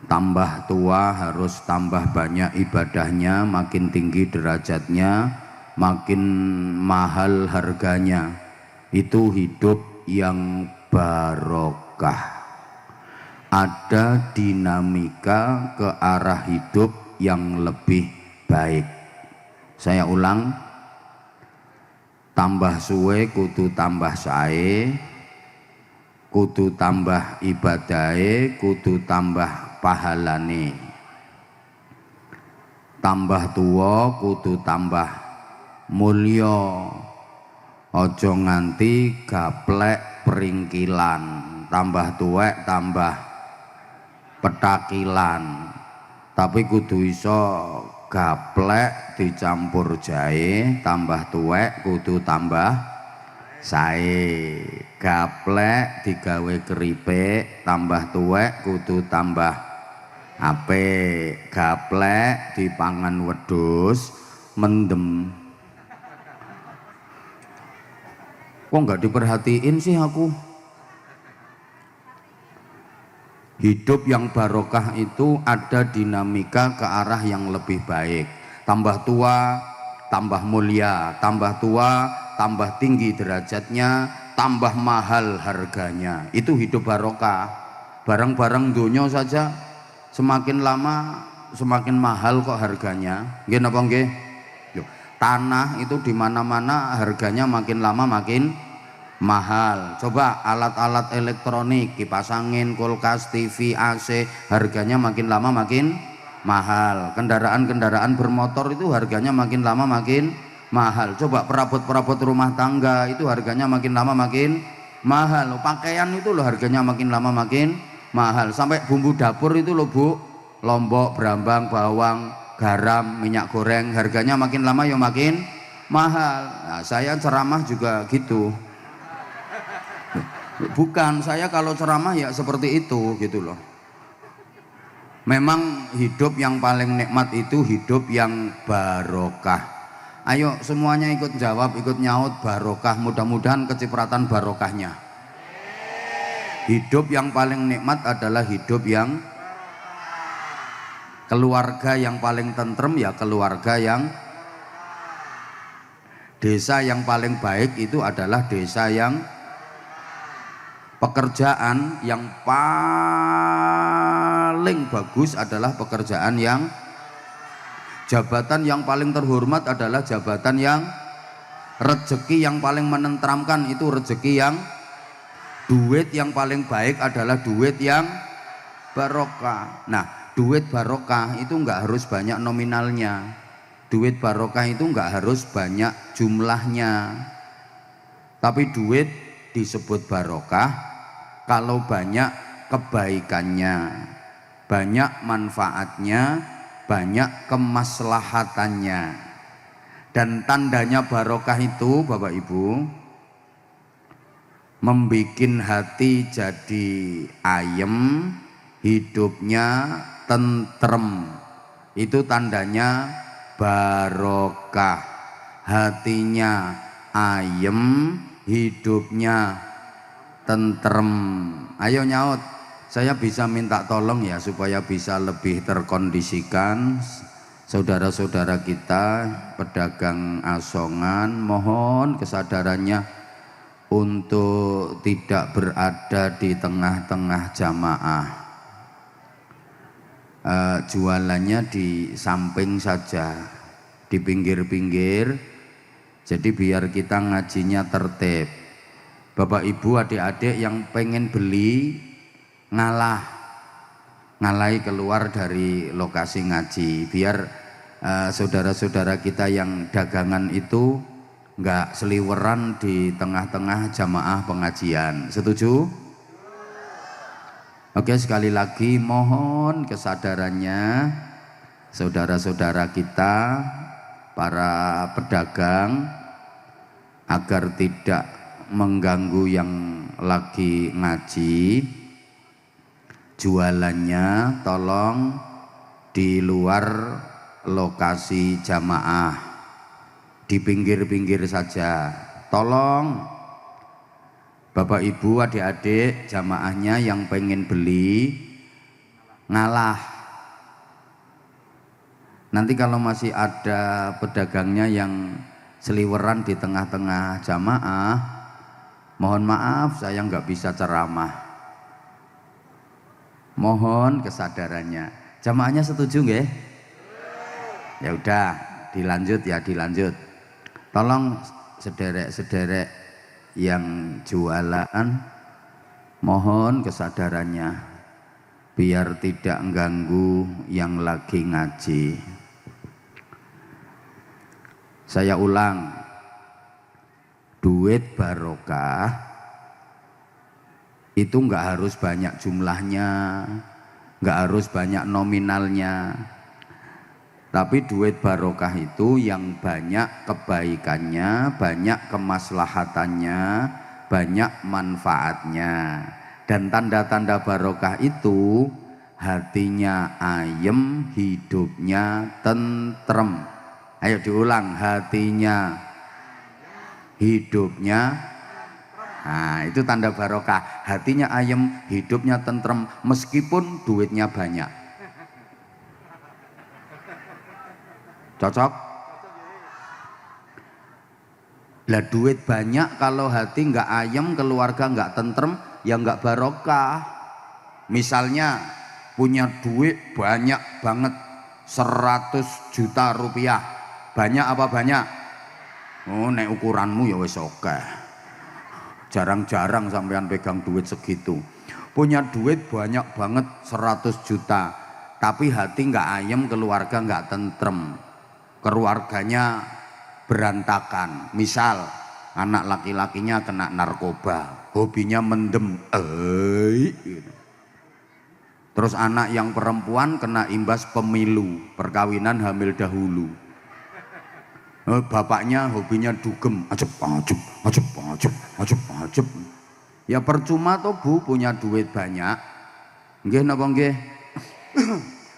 tambah tua harus tambah banyak ibadahnya, makin tinggi derajatnya, makin mahal harganya. Itu hidup yang barokah. Ada dinamika ke arah hidup yang lebih baik. Saya ulang, tambah suwe kudu tambah sae, kudu tambah ibadahe, kudu tambah pahalane. Tambah tua kudu tambah mulya, aja nganti gaplek peringkilan. Tambah tuwek tambah petakilan, tapi kudu iso gaplek dicampur jahe. Tambah tuwek kudu tambah sae, gaplek digawe keripik. Tambah tuwek kudu tambah apik, gaplek dipangan wedhus mendem. Kok nggak diperhatiin sih aku? Hidup yang barokah itu ada dinamika ke arah yang lebih baik. Tambah tua tambah mulia, tambah tua tambah tinggi derajatnya, tambah mahal harganya. Itu hidup barokah. Barang-barang dunia saja semakin lama semakin mahal kok harganya. Nggih napa nggih? Tanah itu di mana-mana harganya makin lama makin mahal. Coba alat-alat elektronik, kipas angin, kulkas, TV, AC, harganya makin lama makin mahal. Kendaraan-kendaraan bermotor itu harganya makin lama makin mahal. Coba perabot-perabot rumah tangga itu harganya makin lama makin mahal. Pakaian itu loh harganya makin lama makin mahal. Sampai bumbu dapur itu loh Bu, lombok, brambang, bawang, garam, minyak goreng, harganya makin lama ya makin mahal. Nah, saya ceramah juga gitu. Bukan, saya kalau ceramah ya seperti itu gitu loh. Memang hidup yang paling nikmat itu hidup yang barokah. Ayo semuanya ikut jawab, ikut nyaut barokah. Mudah-mudahan kecipratan barokahnya. Hidup yang paling nikmat adalah hidup yang keluarga yang paling tentrem ya keluarga yang. Desa yang paling baik itu adalah desa yang. Pekerjaan yang paling bagus adalah pekerjaan yang. Jabatan yang paling terhormat adalah jabatan yang. Rezeki yang paling menenteramkan itu rezeki yang. Duit yang paling baik adalah duit yang barokah. Nah, duit barokah itu enggak harus banyak nominalnya. Duit barokah itu enggak harus banyak jumlahnya. Tapi duit disebut barokah kalau banyak kebaikannya, banyak manfaatnya, banyak kemaslahatannya. Dan tandanya barokah itu Bapak Ibu membikin hati jadi ayem, hidupnya tentrem. Itu tandanya barokah. Hatinya ayem, hidupnya tentrem. Ayo nyaut, saya bisa minta tolong ya supaya bisa lebih terkondisikan. Saudara-saudara kita pedagang asongan, mohon kesadarannya untuk tidak berada di tengah-tengah jamaah. Jualannya di samping saja, di pinggir-pinggir. Jadi biar kita ngajinya tertib. Bapak Ibu adik-adik yang pengen beli ngalahi keluar dari lokasi ngaji. Biar saudara-saudara kita yang dagangan itu nggak seliweran di tengah-tengah jamaah pengajian. Setuju? Oke, sekali lagi mohon kesadarannya saudara-saudara kita para pedagang agar tidak mengganggu yang lagi ngaji. Jualannya tolong di luar lokasi jamaah, di pinggir-pinggir saja. Tolong Bapak Ibu adik-adik jamaahnya yang pengen beli ngalah. Nanti kalau masih ada pedagangnya yang seliweran di tengah-tengah jamaah, mohon maaf saya nggak bisa ceramah. Mohon kesadarannya. Jamaahnya setuju nggih? Ya udah, dilanjut ya, dilanjut. Tolong sederek-sederek yang jualan, mohon kesadarannya biar tidak mengganggu yang lagi ngaji. Saya ulang, duit barokah itu nggak harus banyak jumlahnya, nggak harus banyak nominalnya, tapi duit barokah itu yang banyak kebaikannya, banyak kemaslahatannya, banyak manfaatnya. Dan tanda-tanda barokah itu hatinya ayem, hidupnya tentrem. Ayo diulang, hatinya, hidupnya. Nah, itu tanda barokah. Hatinya ayem, hidupnya tentrem, meskipun duitnya banyak. Cocok? Lah duit banyak kalau hati nggak ayem, keluarga nggak tentrem, ya nggak barokah. Misalnya punya duit banyak banget, 100 juta rupiah. Banyak apa banyak? Oh, nek ukuranmu ya wis oke. Jarang-jarang sampean pegang duit segitu. Punya duit banyak banget, 100 juta, tapi hati nggak ayem, keluarga nggak tentrem, keluarganya berantakan. Misal anak laki-lakinya kena narkoba, hobinya mendem, gitu. Terus anak yang perempuan kena imbas pemilu, perkawinan hamil dahulu. Bapaknya hobinya dugem, ajep. Ya percuma toh Bu punya duit banyak. Nggih napa nggih?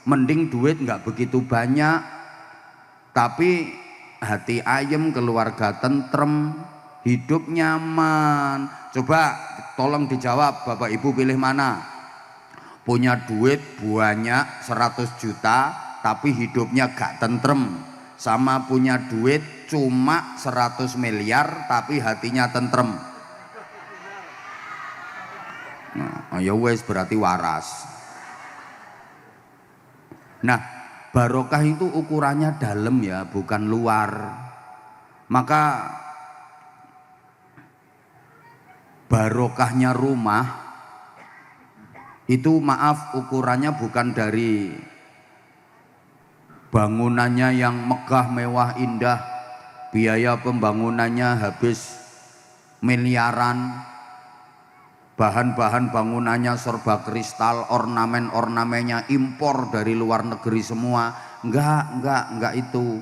Mending duit nggak begitu banyak, tapi hati ayem, keluarga tentrem, hidup nyaman. Coba tolong dijawab, Bapak Ibu pilih mana? Punya duit banyak 100 juta tapi hidupnya gak tentrem, sama punya duit cuma 100 miliar tapi hatinya tentrem. Nah, ya wes berarti waras. Nah, barokah itu ukurannya dalam ya, bukan luar. Maka barokahnya rumah itu maaf ukurannya bukan dari bangunannya yang megah, mewah, indah, biaya pembangunannya habis miliaran, bahan-bahan bangunannya serba kristal, ornamen-ornamennya impor dari luar negeri semua. Enggak itu.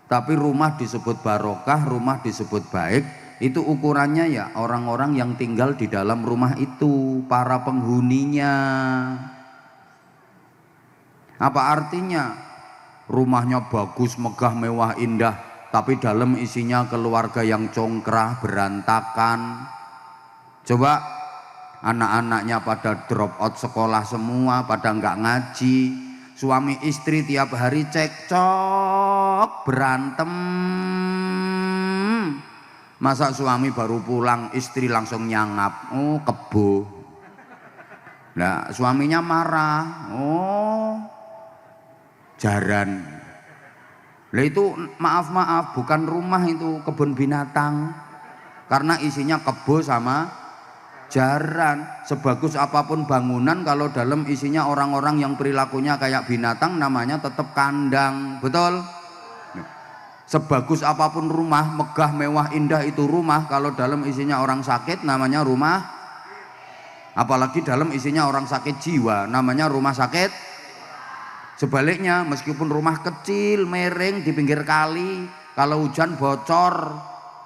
Tapi rumah disebut barokah, rumah disebut baik, itu ukurannya ya orang-orang yang tinggal di dalam rumah itu, para penghuninya. Apa artinya? Rumahnya bagus, megah, mewah, indah, tapi dalam isinya keluarga yang congkrah, berantakan. Coba anak-anaknya pada drop out sekolah semua, pada nggak ngaji, suami istri tiap hari cekcok, berantem. Masa suami baru pulang istri langsung nyangap, oh kebo. Nah suaminya marah, oh jaran. Lah itu maaf bukan rumah, itu kebun binatang, karena isinya kebo sama jaran. Sebagus apapun bangunan kalau dalam isinya orang-orang yang perilakunya kayak binatang, namanya tetap kandang, betul? Sebagus apapun rumah, megah, mewah, indah itu rumah, kalau dalam isinya orang sakit namanya rumah. Apalagi dalam isinya orang sakit jiwa, namanya rumah sakit. Sebaliknya, meskipun rumah kecil, miring di pinggir kali, kalau hujan bocor,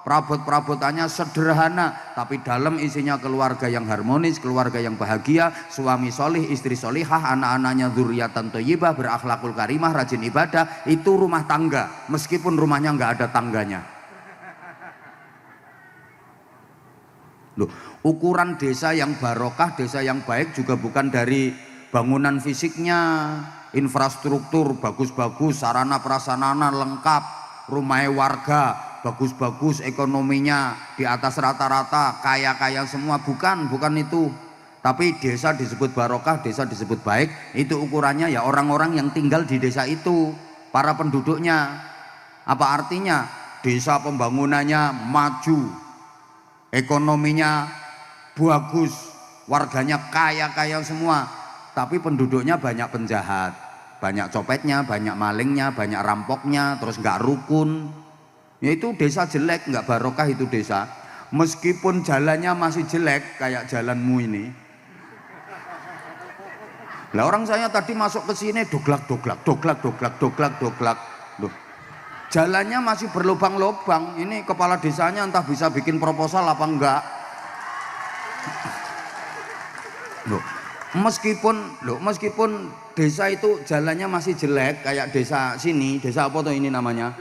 perabot-perabotannya sederhana, tapi dalam isinya keluarga yang harmonis, keluarga yang bahagia, suami solih, istri solihah, anak-anaknya dzurriatan thayyibah, berakhlakul karimah, rajin ibadah, itu rumah tangga, meskipun rumahnya nggak ada tangganya. Loh, ukuran desa yang barokah, desa yang baik juga bukan dari bangunan fisiknya, infrastruktur bagus-bagus, sarana prasarana lengkap, rumah warga bagus-bagus, ekonominya di atas rata-rata, kaya-kaya semua. Bukan itu. Tapi desa disebut barokah, desa disebut baik, itu ukurannya ya orang-orang yang tinggal di desa itu, para penduduknya. Apa artinya? Desa pembangunannya maju, ekonominya bagus, warganya kaya-kaya semua, tapi penduduknya banyak penjahat, banyak copetnya, banyak malingnya, banyak rampoknya, terus nggak rukun. Ya itu desa jelek, nggak barokah itu desa. Meskipun jalannya masih jelek kayak jalanmu ini. Lah orang saya tadi masuk ke sini doglak. Loh, jalannya masih berlubang-lubang. Ini kepala desanya entah bisa bikin proposal apa enggak. Loh, meskipun desa itu jalannya masih jelek kayak desa sini, desa apa tuh ini namanya?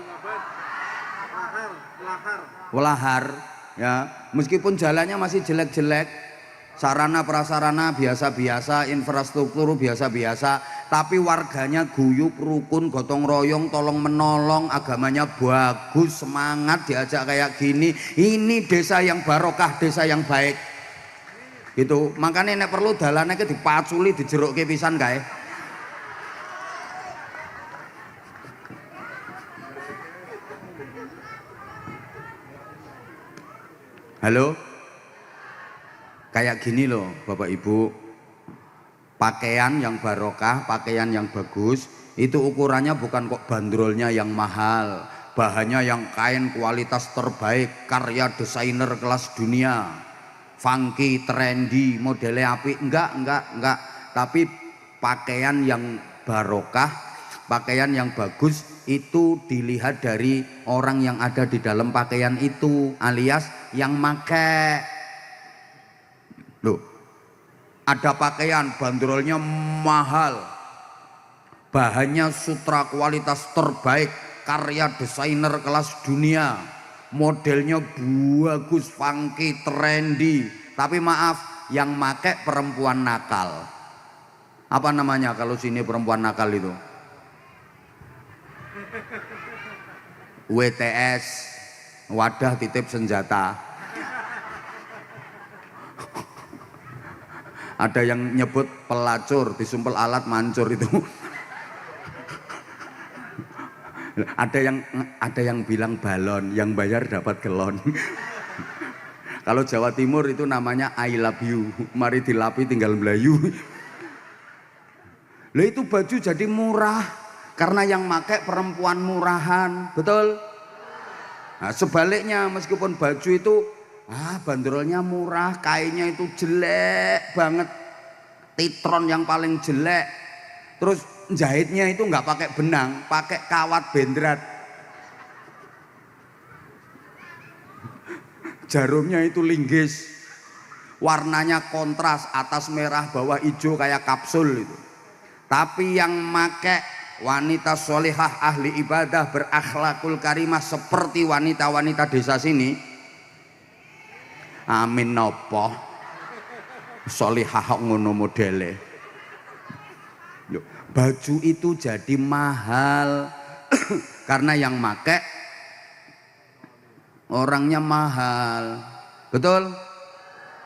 Walahar, ya. Meskipun jalannya masih jelek-jelek, sarana prasarana biasa-biasa, infrastruktur biasa-biasa, tapi warganya guyup, rukun, gotong royong, tolong menolong, agamanya bagus, semangat, diajak kayak gini. Ini desa yang barokah, desa yang baik. Gitu. Makanya nek perlu dalane ke dipaculi, dijerukke pisan kae. Halo? Kayak gini loh Bapak Ibu, pakaian yang barokah, pakaian yang bagus, itu ukurannya bukan kok bandrolnya yang mahal, bahannya yang kain kualitas terbaik, karya desainer kelas dunia, funky, trendy, modelnya apik, enggak, tapi pakaian yang barokah, pakaian yang bagus itu dilihat dari orang yang ada di dalam pakaian itu, alias yang make. Loh, ada pakaian bandrolnya mahal, bahannya sutra kualitas terbaik, karya desainer kelas dunia, modelnya bagus, funky, trendy, tapi maaf, yang make perempuan nakal. Apa namanya kalau sini perempuan nakal itu? WTS, wadah titip senjata. Ada yang nyebut pelacur, disumpel alat mancur itu. Ada yang bilang balon, yang bayar dapat gelon. Kalau Jawa Timur itu namanya I love you, mari dilapi tinggal melayu. Lah itu baju jadi murah karena yang make perempuan murahan, betul? Nah, sebaliknya meskipun baju itu bandrolnya murah, kainnya itu jelek banget, titron yang paling jelek, terus jahitnya itu nggak pakai benang, pakai kawat bendrat, jarumnya itu linggis, warnanya kontras, atas merah bawah hijau kayak kapsul itu. Tapi yang make wanita solehah, ahli ibadah, berakhlakul karimah seperti wanita-wanita desa sini, amin nopo solehah ngono modele. Baju itu jadi mahal karena yang make orangnya mahal, betul?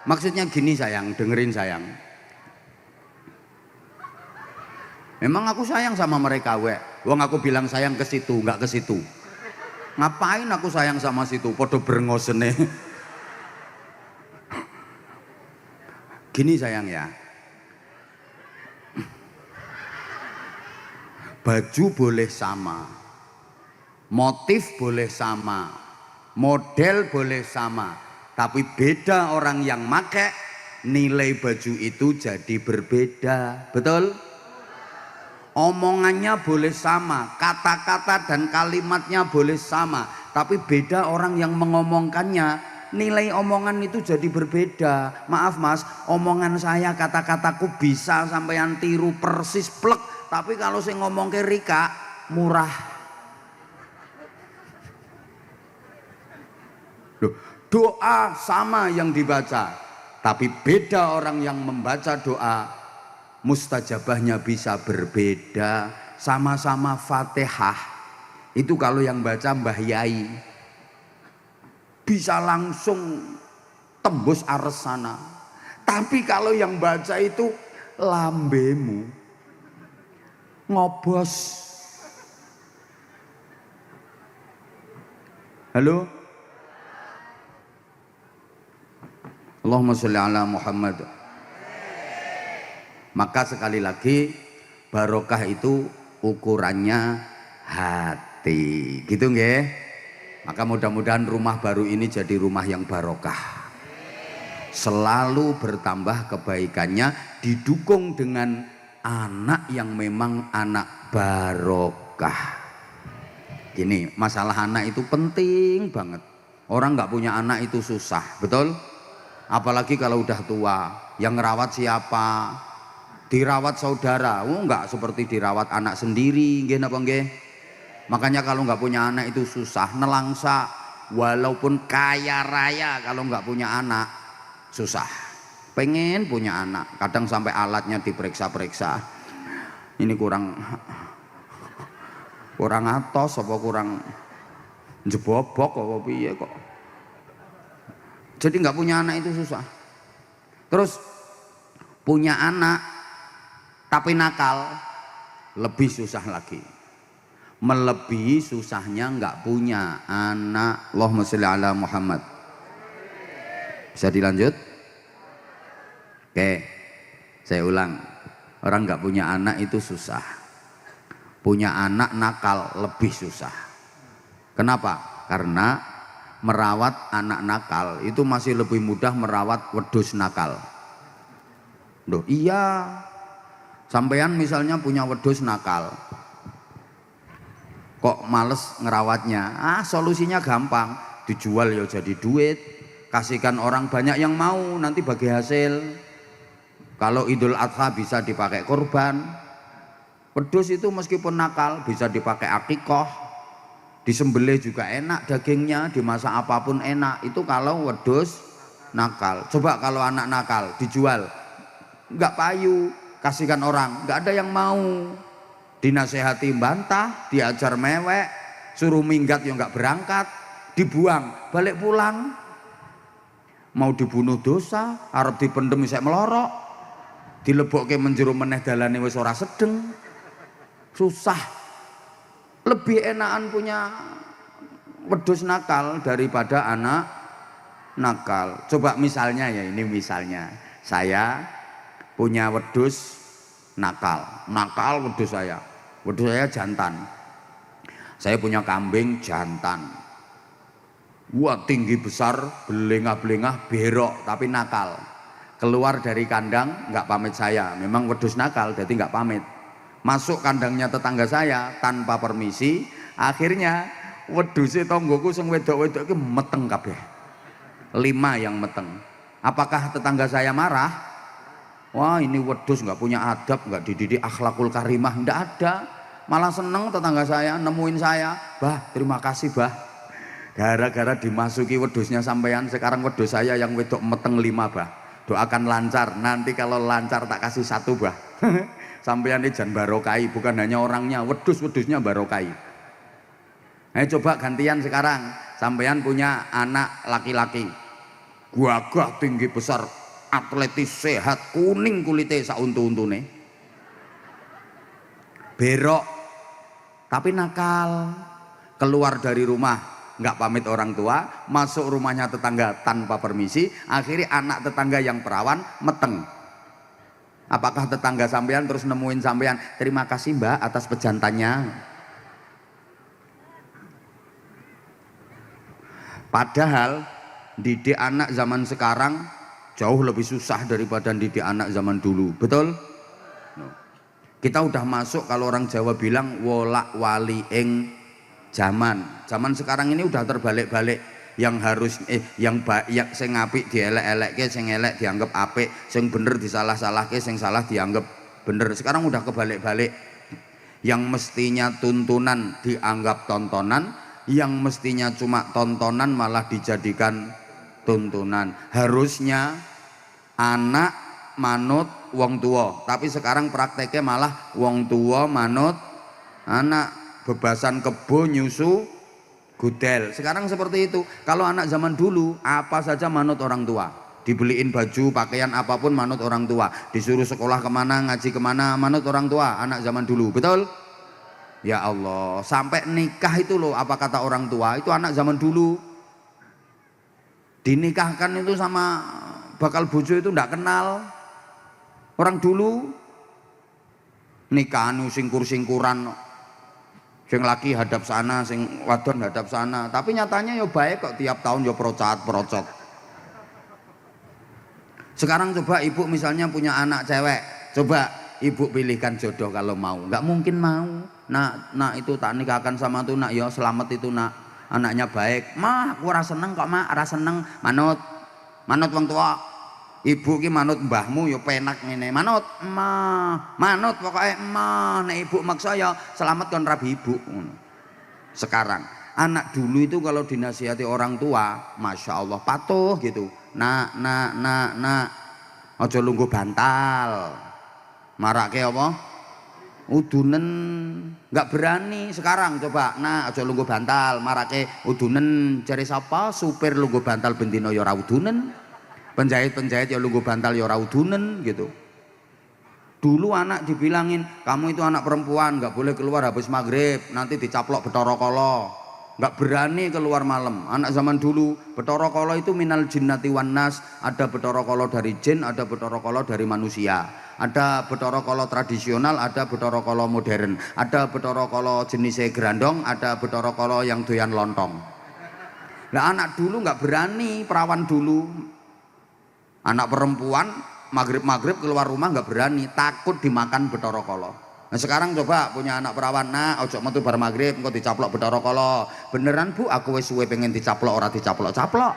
Maksudnya gini sayang, dengerin sayang. Memang aku sayang sama mereka, wong aku bilang sayang ke situ, nggak ke situ. Ngapain aku sayang sama situ? Podo brengosene. Gini sayang ya, baju boleh sama, motif boleh sama, model boleh sama, tapi beda orang yang make, nilai baju itu jadi berbeda, betul? Omongannya boleh sama, kata-kata dan kalimatnya boleh sama, tapi beda orang yang mengomongkannya, nilai omongan itu jadi berbeda. Maaf mas, omongan saya, kata-kataku bisa sampean tiru persis plek, tapi kalau saya ngomong ke Rika murah. Loh, doa sama yang dibaca, tapi beda orang yang membaca doa, mustajabahnya bisa berbeda, sama-sama Fatihah. Itu kalau yang baca Mbah Yai bisa langsung tembus ares sana. Tapi kalau yang baca itu lambemu ngobos. Halo? Allahumma sholli ala Muhammad. Maka sekali lagi barokah itu ukurannya hati, gitu nggih. Maka mudah-mudahan rumah baru ini jadi rumah yang barokah, selalu bertambah kebaikannya, didukung dengan anak yang memang anak barokah. Gini, masalah anak itu penting banget. Orang nggak punya anak itu susah, betul? Apalagi kalau udah tua, yang ngerawat siapa? Dirawat saudara, enggak seperti dirawat anak sendiri, nggih napa nggih? Makanya kalau nggak punya anak itu susah, nelangsa. Walaupun kaya raya, kalau nggak punya anak susah. Pengen punya anak, kadang sampai alatnya diperiksa-periksa. Ini kurang atos apa kurang jebobok apa piye kok. Jadi nggak punya anak itu susah. Terus punya anak tapi nakal lebih susah lagi. Melebihi susahnya nggak punya anak. Allahumma sholli ala Muhammad. Bisa dilanjut? Oke, saya ulang. Orang nggak punya anak itu susah. Punya anak nakal lebih susah. Kenapa? Karena merawat anak nakal itu masih lebih mudah merawat wedhus nakal. Loh, iya. Sampean misalnya punya wedhus nakal, kok males ngerawatnya? Solusinya gampang, dijual ya jadi duit, kasihkan orang banyak yang mau, nanti bagi hasil. Kalau Idul Adha bisa dipakai kurban. Wedhus itu meskipun nakal bisa dipakai akikoh, disembelih juga enak dagingnya, dimasak apapun enak. Itu kalau wedhus nakal. Coba kalau anak nakal dijual, nggak payu, kasihkan orang, nggak ada yang mau. Dinasehati bantah, diajar mewek, suruh minggat ya nggak berangkat, dibuang, balik pulang. Mau dibunuh dosa, arep dipendem isek melorok, dilebokke menjero meneh dalane wis ora sedeng. Susah. Lebih enakan punya wedhus nakal daripada anak nakal. Coba misalnya ya, ini misalnya saya punya wedhus nakal wedhus saya jantan. Saya punya kambing jantan, wah tinggi besar, belengah-belengah, berok tapi nakal. Keluar dari kandang nggak pamit saya, memang wedhus nakal jadi nggak pamit. Masuk kandangnya tetangga saya tanpa permisi, akhirnya wedhuse tonggoku sing wedok-wedok iki meteng kabeh. 5 yang meteng. Apakah tetangga saya marah? Wah, ini wedhus nggak punya adab, nggak dididik akhlakul karimah, nggak ada. Malah seneng tetangga saya nemuin saya, "Bah, terima kasih, Bah. Gara-gara dimasuki wedhusnya sampean, sekarang wedhus saya yang wedok meteng 5, Bah. Doakan lancar, nanti kalau lancar tak kasih 1, Bah." Sampean ini jan barokai, bukan hanya orangnya, wedhus-wedhusnya barokai. Ayo coba gantian sekarang, sampean punya anak laki-laki, gagah tinggi besar, atletis sehat, kuning kulitnya sauntu-untune, berok tapi nakal. Keluar dari rumah nggak pamit orang tua, masuk rumahnya tetangga tanpa permisi, akhirnya anak tetangga yang perawan meteng. Apakah tetangga sampean terus nemuin sampean, "Terima kasih Mbak atas pejantannya"? Padahal didik anak zaman sekarang jauh lebih susah daripada didik anak zaman dulu, betul? Kita udah masuk, kalau orang Jawa bilang wolak wali ing zaman. Zaman sekarang ini udah terbalik-balik. Yang harus yang sing apik dielek-elekke, sing elek dianggap apik, sing bener disalah-salahke, sing salah dianggap bener. Sekarang udah kebalik-balik. Yang mestinya tuntunan dianggap tontonan, yang mestinya cuma tontonan malah dijadikan tuntunan. Harusnya anak manut wong tua, tapi sekarang prakteknya malah wong tua manut anak, bebasan kebo nyusu gudel. Sekarang seperti itu. Kalau anak zaman dulu apa saja manut orang tua, dibeliin baju pakaian apapun manut orang tua, disuruh sekolah kemana ngaji kemana manut orang tua. Anak zaman dulu, betul? Ya Allah, sampai nikah itu loh apa kata orang tua, itu anak zaman dulu. Dinikahkan itu sama bakal bojo itu ndak kenal. Orang dulu nikahan singkur-singkuran, sing laki hadap sana, sing wadon hadap sana, tapi nyatanya ya baik kok, tiap tahun ya procot. Sekarang coba ibu misalnya punya anak cewek, coba ibu pilihkan jodoh kalau mau, nggak mungkin mau. Nak itu tak nikahkan sama tuh nak, ya selamat itu nak, anaknya baik. Mah aku rasa seneng kok, mah rasa seneng manut wong tua. Ibu ki manut mbahmu ya penak ngene, manut pokoknya nek ibu maksa ya selamat kon rabi ibu. Sekarang anak dulu itu kalau dinasihati orang tua, masya Allah patuh gitu. Nak ojo lungguh bantal, marake apa udunen, nggak berani. Sekarang coba nah ojo lungguh bantal, marake udunen, cari siapa supir lungguh bantal bendino ya ora udunen, penjahit ya lungguh bantal ya ora udunen gitu. Dulu anak dibilangin kamu itu anak perempuan nggak boleh keluar habis maghrib, nanti dicaplok Bathara Kala, nggak berani keluar malam. Anak zaman dulu Bathara Kala itu minal jinnati wan nas, ada Bathara Kala dari jin, ada Bathara Kala dari manusia, ada Bathara Kala tradisional, ada Bathara Kala modern, ada Bathara Kala jenisnya gerandong, ada Bathara Kala yang doyan lontong. Nah anak dulu nggak berani, perawan dulu anak perempuan maghrib keluar rumah nggak berani, takut dimakan Bathara Kala. Nah sekarang coba punya anak perawan, nah ojo metu bar maghrib engko dicaplok Bathara Kala. Beneran Bu, aku wis suwe pengen dicaplok, ora dicaplok-caplok.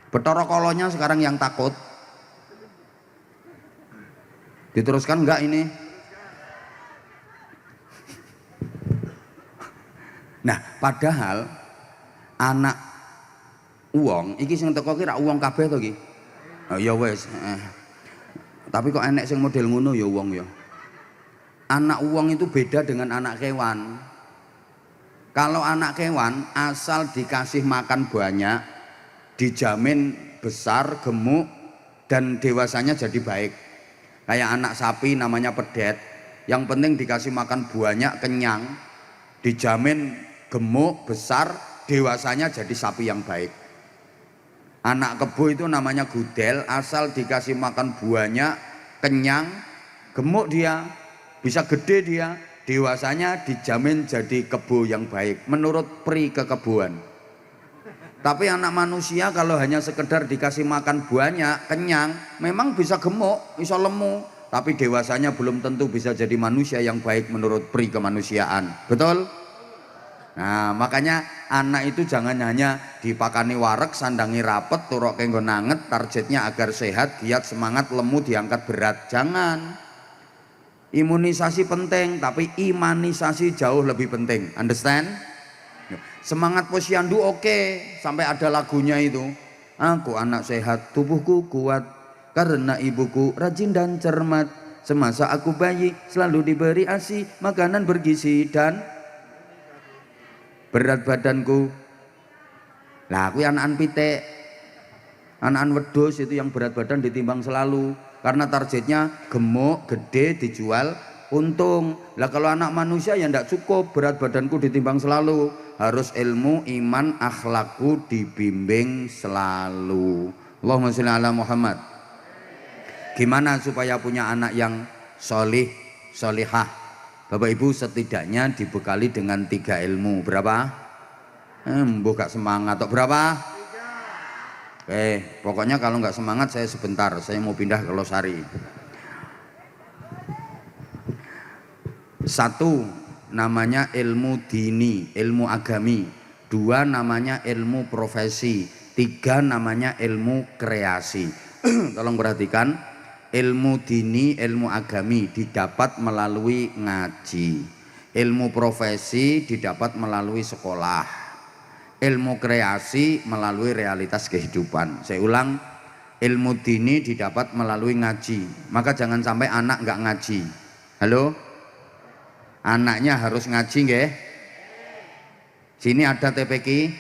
Bathara Kalanya sekarang yang takut. Diteruskan enggak ini? Nah padahal anak uang iki sing teko ki ra uang kabeh to ki. Oh ya wis. Tapi kok enek sing model ngono ya uang ya. Anak uang itu beda dengan anak kewan. Kalau anak kewan asal dikasih makan banyak, dijamin besar, gemuk, dan dewasanya jadi baik. Kayak anak sapi namanya pedet, yang penting dikasih makan banyak, kenyang, dijamin gemuk, besar, dewasanya jadi sapi yang baik. Anak kebo itu namanya gudel, asal dikasih makan banyak, kenyang, gemuk dia, bisa gede dia, dewasanya dijamin jadi kebo yang baik menurut pri kekeboan. Tapi anak manusia kalau hanya sekedar dikasih makan banyak, kenyang, memang bisa gemuk, bisa lemu, tapi dewasanya belum tentu bisa jadi manusia yang baik menurut pri kemanusiaan. Betul? Nah makanya anak itu jangan hanya dipakani wareg, sandangi rapet, turok kenggo nanget, targetnya agar sehat, giat, semangat, lemu, diangkat berat. Jangan. Imunisasi penting, tapi imanisasi jauh lebih penting. Understand? Semangat posyandu oke, sampai ada lagunya itu. Aku anak sehat, tubuhku kuat, karena ibuku rajin dan cermat. Semasa aku bayi selalu diberi ASI, makanan bergizi dan berat badanku. Lah aku anak-anak pitik, anak-anak wedhus itu yang berat badan ditimbang selalu, karena targetnya gemuk, gede, dijual, untung. Lah kalau anak manusia ya ndak cukup berat badanku ditimbang selalu, harus ilmu, iman, akhlakku dibimbing selalu. Allahumma sholli ala Muhammad. Gimana supaya punya anak yang solih, solihah? Bapak Ibu setidaknya dibekali dengan 3 ilmu. Berapa? Mbok gak semangat atau berapa? 3. Oke, pokoknya kalau nggak semangat saya sebentar, saya mau pindah ke Losari. 1 namanya ilmu dini, ilmu agami. 2 namanya ilmu profesi. 3 namanya ilmu kreasi. Tolong perhatikan. Ilmu dini, ilmu agami didapat melalui ngaji. Ilmu profesi didapat melalui sekolah. Ilmu kreasi melalui realitas kehidupan. Saya ulang, ilmu dini didapat melalui ngaji. Maka jangan sampai anak nggak ngaji. Halo, anaknya harus ngaji nggih. Sini ada TPQ,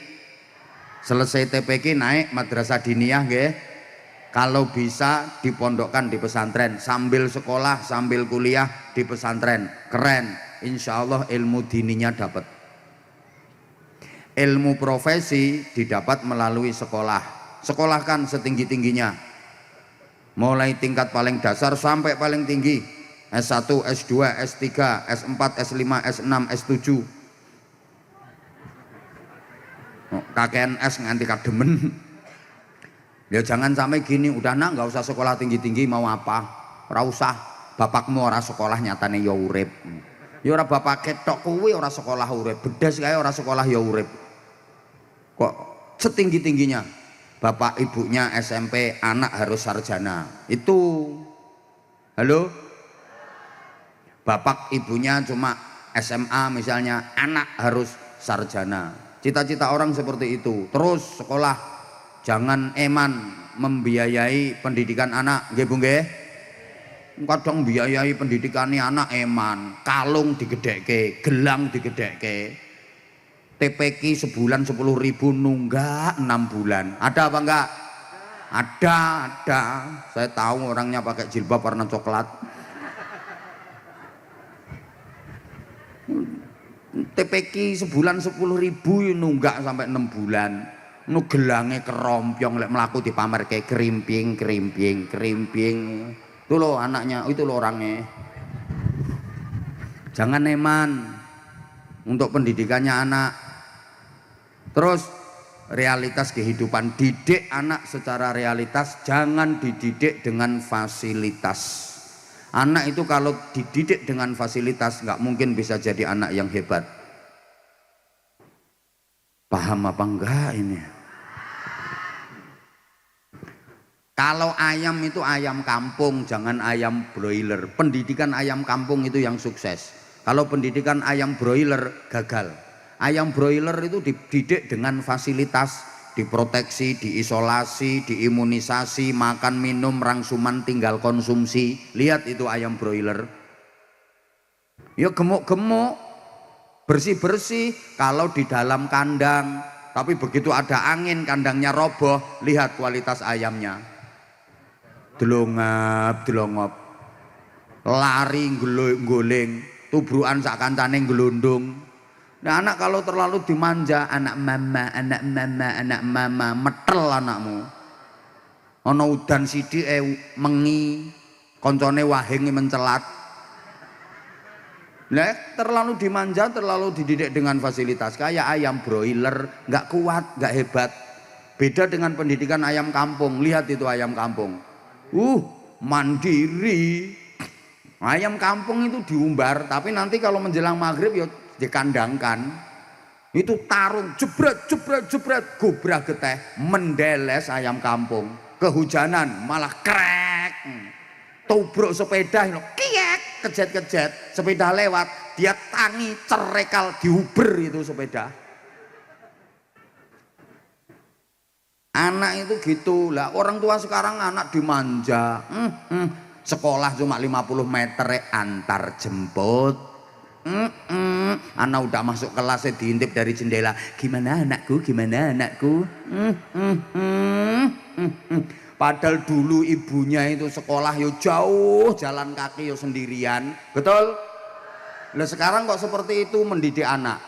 selesai TPQ naik madrasah diniyah nggih. Kalau bisa dipondokkan di pesantren, sambil sekolah sambil kuliah di pesantren, keren. Insya Allah ilmu dininya dapat. Ilmu profesi didapat melalui sekolah. Sekolahkan setinggi-tingginya, mulai tingkat paling dasar sampai paling tinggi, S1, S2, S3, S4, S5, S6, S7, KKNS nganti kademen. Ya jangan sampai gini, udah nak nggak usah sekolah tinggi-tinggi, mau apa? Ora usah, bapakmu ora sekolah nyatane ya urip. Ya ora bapak ketok kuwi ora sekolah urip, bedes kae ora sekolah ya urip. Kok setinggi-tingginya bapak ibunya SMP, anak harus sarjana. Itu halo, bapak ibunya cuma SMA misalnya, anak harus sarjana. Cita-cita orang seperti itu. Terus sekolah, jangan eman membiayai pendidikan anak, nggih Bu nggih. Kadang biayai pendidikannya anak eman, kalung digedhekke, gelang digedhekke. TPQ sebulan 10.000 nunggak 6 bulan. Ada apa enggak? Ada. Saya tahu orangnya pakai jilbab warna coklat. TPQ sebulan 10.000 nunggak sampai 6 bulan. Nu gelange kerompyong lek mlaku dipamerke krimping. Itu loh anaknya, itu loh orangnya. Jangan eman untuk pendidikannya anak. Terus realitas kehidupan, didik anak secara realitas, jangan dididik dengan fasilitas. Anak itu kalau dididik dengan fasilitas nggak mungkin bisa jadi anak yang hebat. Paham apa enggak ini? Kalau ayam itu ayam kampung, jangan ayam broiler. Pendidikan ayam kampung itu yang sukses. Kalau pendidikan ayam broiler gagal. Ayam broiler itu dididik dengan fasilitas, diproteksi, diisolasi, diimunisasi, makan minum rangsuman tinggal konsumsi. Lihat itu ayam broiler. Ya gemuk-gemuk, bersih-bersih kalau di dalam kandang. Tapi begitu ada angin kandangnya roboh, lihat kualitas ayamnya. Delongap, lari goleng, tubrukan sak kancane glondong. Nah anak kalau terlalu dimanja, anak mama, metel anakmu. Ana udan sithike mengi, koncone wahing mencelat. Nah, terlalu dimanja, terlalu dididik dengan fasilitas kayak ayam broiler, nggak kuat, nggak hebat. Beda dengan pendidikan ayam kampung. Lihat itu ayam kampung. Mandiri. Ayam kampung itu diumbar, tapi nanti kalau menjelang maghrib ya dikandangkan. Itu tarung jebret, gobrak geteh, mendeles ayam kampung. Kehujanan malah krek. Tubruk sepeda, kiek, kejet-kejet, sepeda lewat, dia tangi cerekal diuber itu sepeda. Anak itu gitu lah, orang tua sekarang anak dimanja. Sekolah cuma 50 meter antar jemput. Anak udah masuk kelasnya diintip dari jendela, gimana anakku. Padahal dulu ibunya itu sekolah yo jauh, jalan kaki yo sendirian, betul? Nah sekarang kok seperti itu mendidik anak.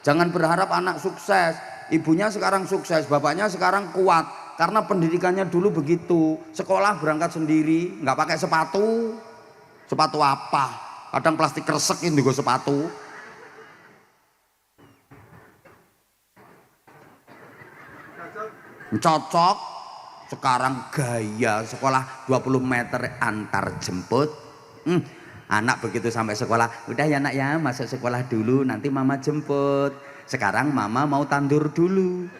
Jangan berharap anak sukses. Ibunya sekarang sukses, bapaknya sekarang kuat karena pendidikannya dulu begitu. Sekolah berangkat sendiri, nggak pakai sepatu. Sepatu apa? Kadang plastik kresek ini juga sepatu. Cocok. Sekarang gaya sekolah 20 meter antar jemput. Anak begitu sampai sekolah, udah ya nak ya masuk sekolah dulu, nanti mama jemput. Sekarang mama mau tandur dulu.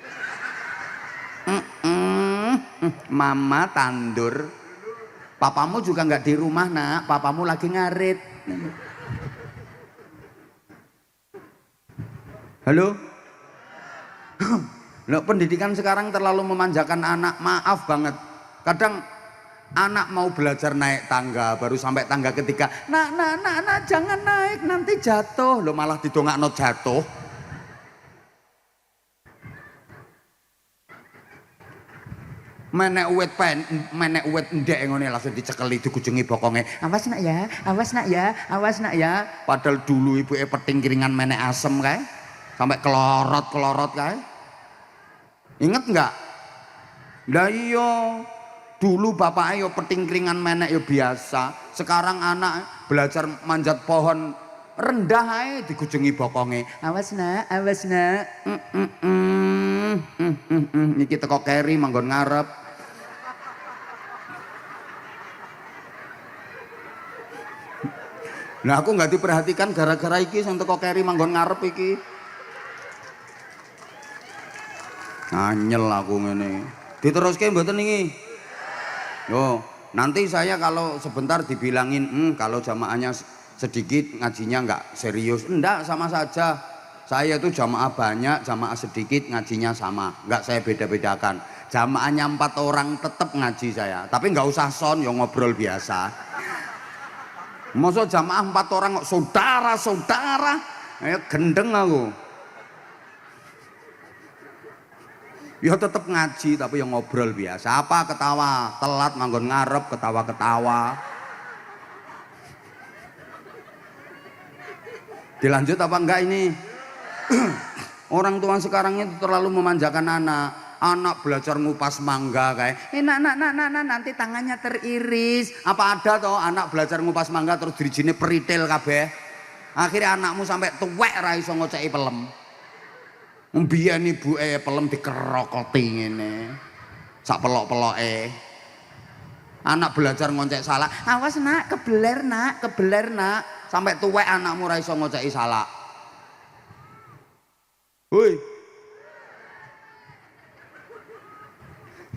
Mama tandur. Papamu juga nggak di rumah nak, papamu lagi ngarit. Halo? Loh, pendidikan sekarang terlalu memanjakan anak, maaf banget. Kadang anak mau belajar naik tangga, baru sampai tangga ketiga, nak, jangan naik, nanti jatuh. Lo malah didongakno jatuh. Menek uwit ndek ngene langsung dicekeli dikucungi bokonge. Awas nak ya, awas nak ya, awas nak ya. Padahal dulu ibuke peting kiringan menek asem kae. Sampai kelorot kae. Ingat enggak? Lah iya. Dulu bapaknya yo peting kiringan menek yo biasa. Sekarang anak belajar manjat pohon rendah ae dikucungi bokonge. Awas nak, awas nak. Niki teko keri manggon ngarep. Nah aku nggak diperhatikan gara-gara iki sing teko keri manggon ngarep iki. Anyel aku ngene. Diteruske mboten niki? Yo, nanti saya kalau sebentar dibilangin kalau jamaahnya sedikit ngajinya nggak serius. Enggak, sama saja. Saya itu jamaah banyak, jamaah sedikit ngajinya sama. Nggak saya beda-bedakan. Jamaahnya 4 orang tetap ngaji saya. Tapi nggak usah son, yo ngobrol biasa. Masa jamaah 4 orang kok saudara-saudara, gendeng aku. Ya tetap ngaji tapi yang ngobrol biasa. Apa ketawa, telat manggon ngarep ketawa-ketawa. Dilanjut apa enggak ini? Orang tua sekarang itu terlalu memanjakan anak. Anak belajar ngupas mangga kayak nak nanti tangannya teriris. Apa ada toh anak belajar ngupas mangga terus dirijine peritil kabeh. Akhirnya anakmu sampai tuwek ra iso ngoceki pelem. Mbiyen ibuke pelem dikerokoti ngene. Sak pelok-peloke. Anak belajar ngoncek salak. Awas nak, kebeler nak. Sampai tuwek anakmu ra iso ngoceki salak. Woi.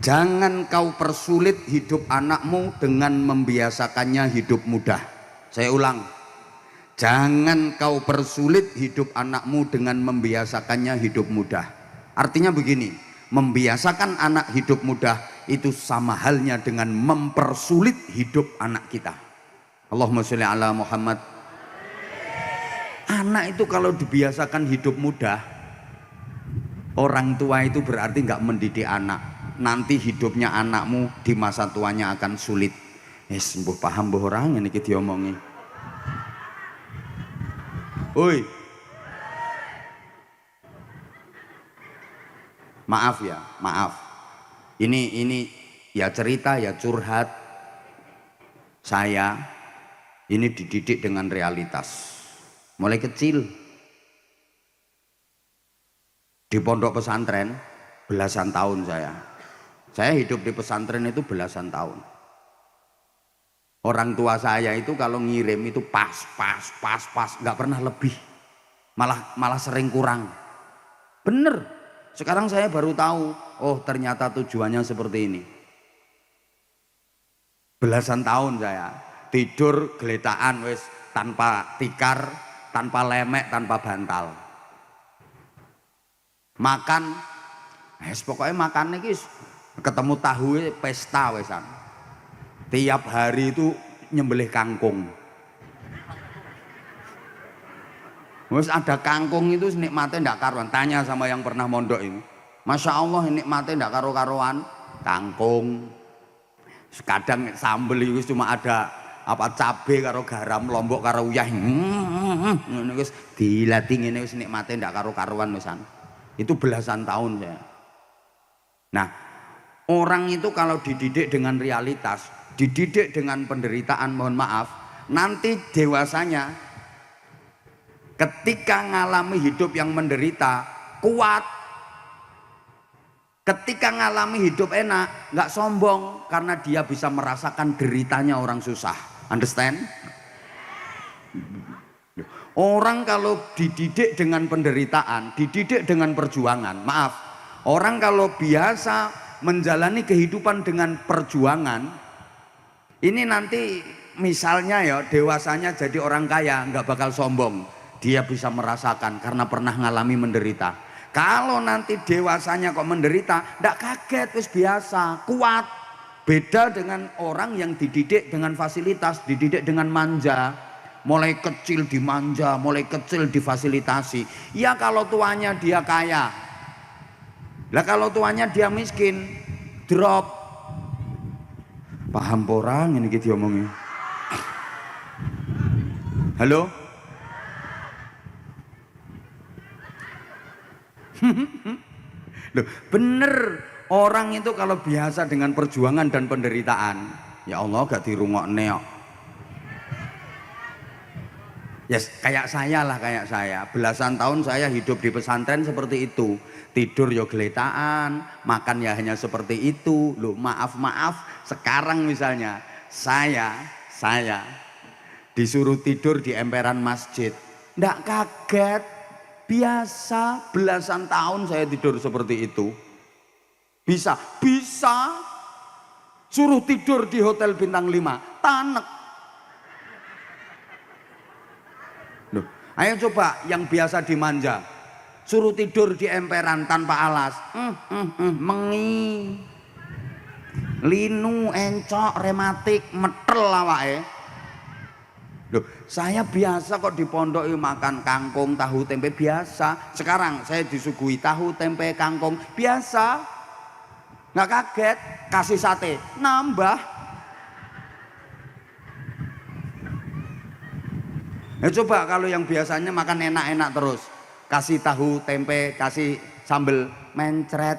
Jangan kau persulit hidup anakmu dengan membiasakannya hidup mudah. Saya ulang. Jangan kau persulit hidup anakmu dengan membiasakannya hidup mudah. Artinya begini, membiasakan anak hidup mudah itu sama halnya dengan mempersulit hidup anak kita. Allahumma sholli ala Muhammad. Anak itu kalau dibiasakan hidup mudah, orang tua itu berarti nggak mendidik anak. Nanti hidupnya anakmu di masa tuanya akan sulit. Mbuh paham mbuh orang ini kita diomongi. Oi. Maaf ya, maaf. Ini ya cerita ya curhat. Saya ini dididik dengan realitas. Mulai kecil di pondok pesantren belasan tahun saya hidup di pesantren itu belasan tahun. Orang tua saya itu kalau ngirim itu pas, nggak pernah lebih, malah sering kurang. Bener. Sekarang saya baru tahu, oh ternyata tujuannya seperti ini. Belasan tahun saya tidur geletaan wis tanpa tikar, tanpa lemek, tanpa bantal. Makan, pokoknya makan iki ketemu tahu pesta wesan. Tiap hari itu nyembelih kangkung. Wes ada kangkung itu nikmatnya ndak karuan. Tanya sama yang pernah mondok ini. Masya Allah nikmatnya ndak karu-karuan. Kangkung. Kadang sambel itu cuma ada apa cabe karo garam, lombok karo uyah. Ngono wis dilatih ngene wis nikmatnya ndak karu-karuan wesan. Itu belasan tahun saya. Nah, orang itu kalau dididik dengan realitas, dididik dengan penderitaan, mohon maaf, nanti dewasanya ketika ngalami hidup yang menderita kuat, ketika ngalami hidup enak nggak sombong karena dia bisa merasakan deritanya orang susah. Understand? Orang kalau dididik dengan penderitaan, dididik dengan perjuangan, maaf, orang kalau biasa menjalani kehidupan dengan perjuangan, ini nanti misalnya ya dewasanya jadi orang kaya nggak bakal sombong, dia bisa merasakan karena pernah ngalami menderita. Kalau nanti dewasanya kok menderita, nggak kaget, wis biasa, kuat. Beda dengan orang yang dididik dengan fasilitas, dididik dengan manja, mulai kecil dimanja, mulai kecil difasilitasi. Ya kalau tuanya dia kaya, lah kalau tuanya dia miskin, drop. Paham porang ini kita omongin. Halo? Loh, bener. Orang itu kalau biasa dengan perjuangan dan penderitaan, ya Allah gak dirungokne kok. Yes, kayak saya lah, kayak saya. Belasan tahun saya hidup di pesantren seperti itu. Tidur ya geletaan, makan ya hanya seperti itu. Loh, maaf, sekarang misalnya saya disuruh tidur di emperan masjid. Nggak kaget, biasa. Belasan tahun saya tidur seperti itu. Bisa suruh tidur di hotel bintang 5, tanek. Loh, ayo coba yang biasa dimanja, suruh tidur di emperan tanpa alas, mengi, linu, encok, rematik, metel awake. Loh, saya biasa kok di pondok makan kangkung, tahu, tempe biasa. Sekarang saya disuguhi tahu, tempe, kangkung biasa. Nggak kaget, kasih sate nambah. Ya coba kalau yang biasanya makan enak-enak terus, kasih tahu, tempe, kasih sambel, mencret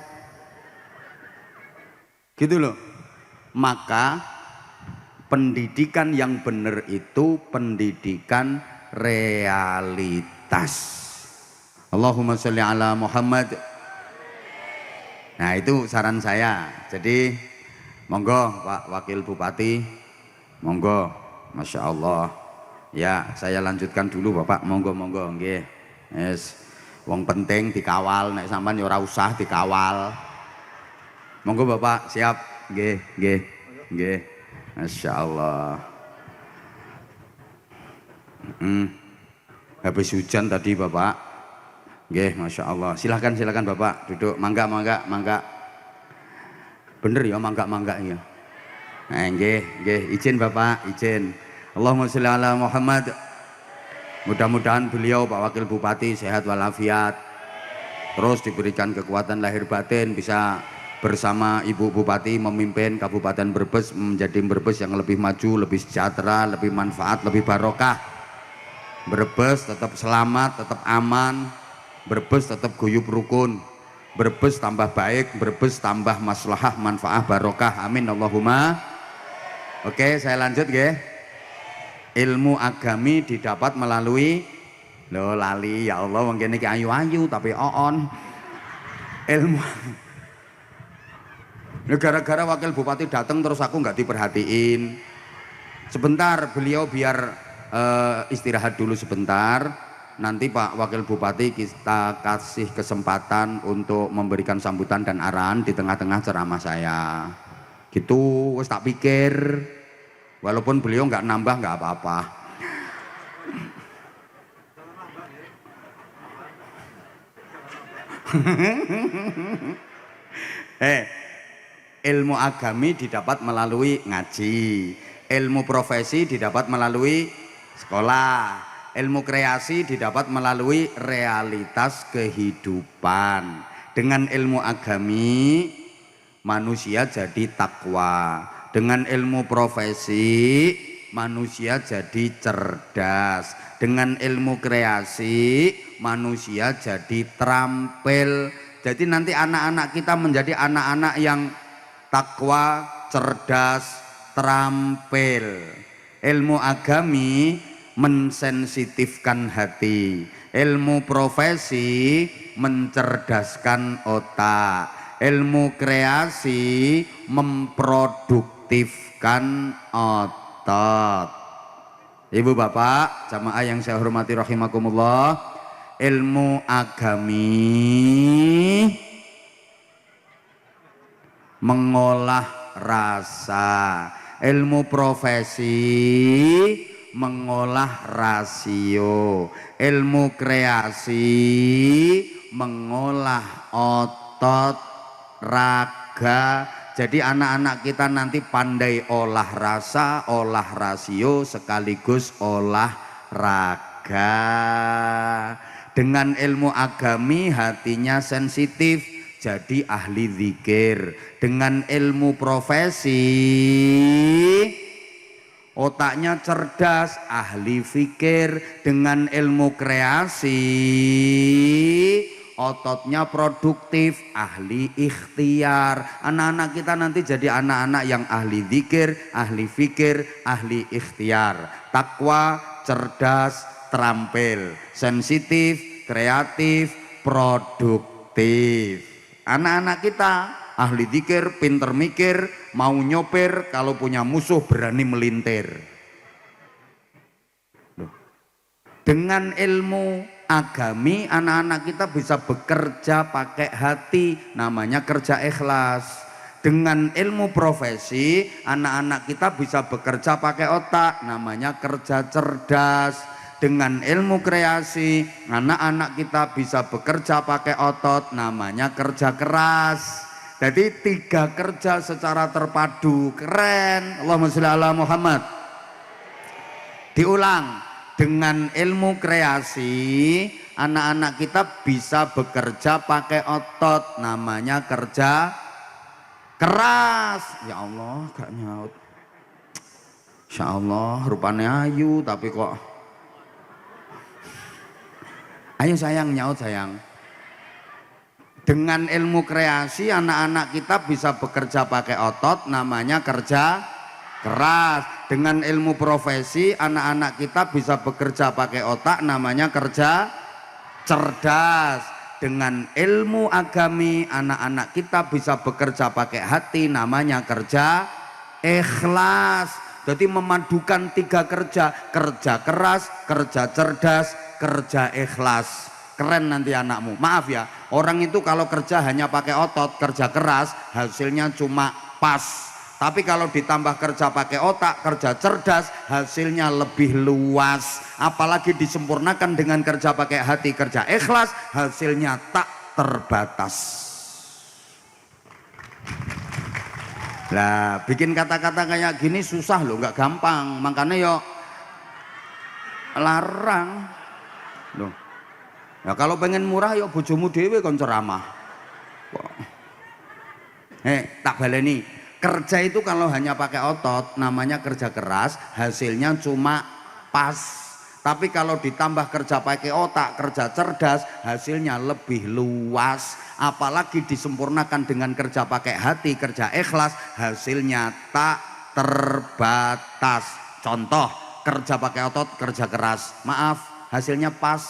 gitu loh. Maka pendidikan yang benar itu pendidikan realitas. Allahumma sholli ala Muhammad. Nah itu saran saya. Jadi monggo Pak Wakil Bupati, monggo, Masya Allah. Ya saya lanjutkan dulu Bapak, monggo nggih. Yes. Wong penting dikawal, nek sampean ya ora usah dikawal. Monggo Bapak, siap. Nggih. Masya Allah. Habis hujan tadi Bapak. Nggih, Masya Allah. Silakan Bapak duduk. Mangga. Bener ya mangga ya. Nah, nggih, izin Bapak, izin. Allahumma sholli ala Muhammad. Mudah-mudahan beliau Pak Wakil Bupati sehat walafiat. Terus diberikan kekuatan lahir batin, bisa bersama Ibu Bupati memimpin Kabupaten Brebes menjadi Brebes yang lebih maju, lebih sejahtera, lebih manfaat, lebih barokah. Brebes tetap selamat, tetap aman. Brebes tetap guyub rukun, Brebes tambah baik, Brebes tambah maslahah, manfaah, barokah. Amin Allahumma. Oke, saya lanjut ya. Ilmu agami didapat melalui lali ya Allah wong kene iki ayu-ayu tapi oon. Ilmu gara-gara Wakil Bupati datang terus aku nggak diperhatiin. Sebentar beliau biar istirahat dulu sebentar. Nanti Pak Wakil Bupati kita kasih kesempatan untuk memberikan sambutan dan arahan di tengah-tengah ceramah saya. Gitu, wis tak pikir. Walaupun beliau nggak nambah nggak apa-apa. Ilmu agami didapat melalui ngaji. Ilmu profesi didapat melalui sekolah. Ilmu kreasi didapat melalui realitas kehidupan. Dengan ilmu agami manusia jadi takwa. Dengan ilmu profesi manusia jadi cerdas. Dengan ilmu kreasi manusia jadi terampil. Jadi nanti anak-anak kita menjadi anak-anak yang takwa, cerdas, terampil. Ilmu agami mensensitifkan hati, ilmu profesi mencerdaskan otak, ilmu kreasi memproduktifkan otot. Ibu bapak jamaah yang saya hormati rahimakumullah, ilmu agami mengolah rasa, ilmu profesi mengolah rasio, ilmu kreasi mengolah otot, raga, Jadi anak-anak kita nanti pandai olah rasa, olah rasio, sekaligus olahraga. Dengan ilmu agami hatinya sensitif, jadi ahli zikir. Dengan ilmu profesi otaknya cerdas, ahli fikir. Dengan ilmu kreasi ototnya produktif, ahli ikhtiar. Anak-anak kita nanti jadi anak-anak yang ahli zikir, ahli fikir, ahli ikhtiar. Takwa, cerdas, terampil, sensitif, kreatif, produktif. Anak-anak kita ahli zikir, pinter mikir, mau nyopir, kalau punya musuh berani melintir. Dengan ilmu agami anak-anak kita bisa bekerja pakai hati, namanya kerja ikhlas. Dengan ilmu profesi anak-anak kita bisa bekerja pakai otak, namanya kerja cerdas. Dengan ilmu kreasi anak-anak kita bisa bekerja pakai otot, namanya kerja keras. Jadi 3 kerja secara terpadu, keren. Allahumma sholli ala Muhammad. Diulang. Dengan ilmu kreasi anak-anak kita bisa bekerja pakai otot, namanya kerja keras. Ya Allah gak nyaut. Insya Allah rupanya ayu tapi kok. Ayo sayang, nyaut sayang. Dengan ilmu kreasi anak-anak kita bisa bekerja pakai otot, namanya kerja keras. Dengan ilmu profesi anak-anak kita bisa bekerja pakai otak, namanya kerja cerdas. Dengan ilmu agami anak-anak kita bisa bekerja pakai hati, namanya kerja ikhlas. Jadi memadukan 3 kerja, kerja keras, kerja cerdas, kerja ikhlas. Keren nanti anakmu. Maaf ya, orang itu kalau kerja hanya pakai otot, kerja keras, hasilnya cuma pas. Tapi kalau ditambah kerja pakai otak, kerja cerdas, hasilnya lebih luas. Apalagi disempurnakan dengan kerja pakai hati, kerja ikhlas, hasilnya tak terbatas. Lah, bikin kata-kata kayak gini susah loh, nggak gampang. Makanya yo larang. Loh. Ya kalau pengen murah yo bojomu dhewe kon ceramah. Tak baleni. Kerja itu kalau hanya pakai otot namanya kerja keras, hasilnya cuma pas. Tapi kalau ditambah kerja pakai otak, kerja cerdas, hasilnya lebih luas. Apalagi disempurnakan dengan kerja pakai hati, kerja ikhlas, hasilnya tak terbatas. Contoh, kerja pakai otot, kerja keras, maaf, hasilnya pas.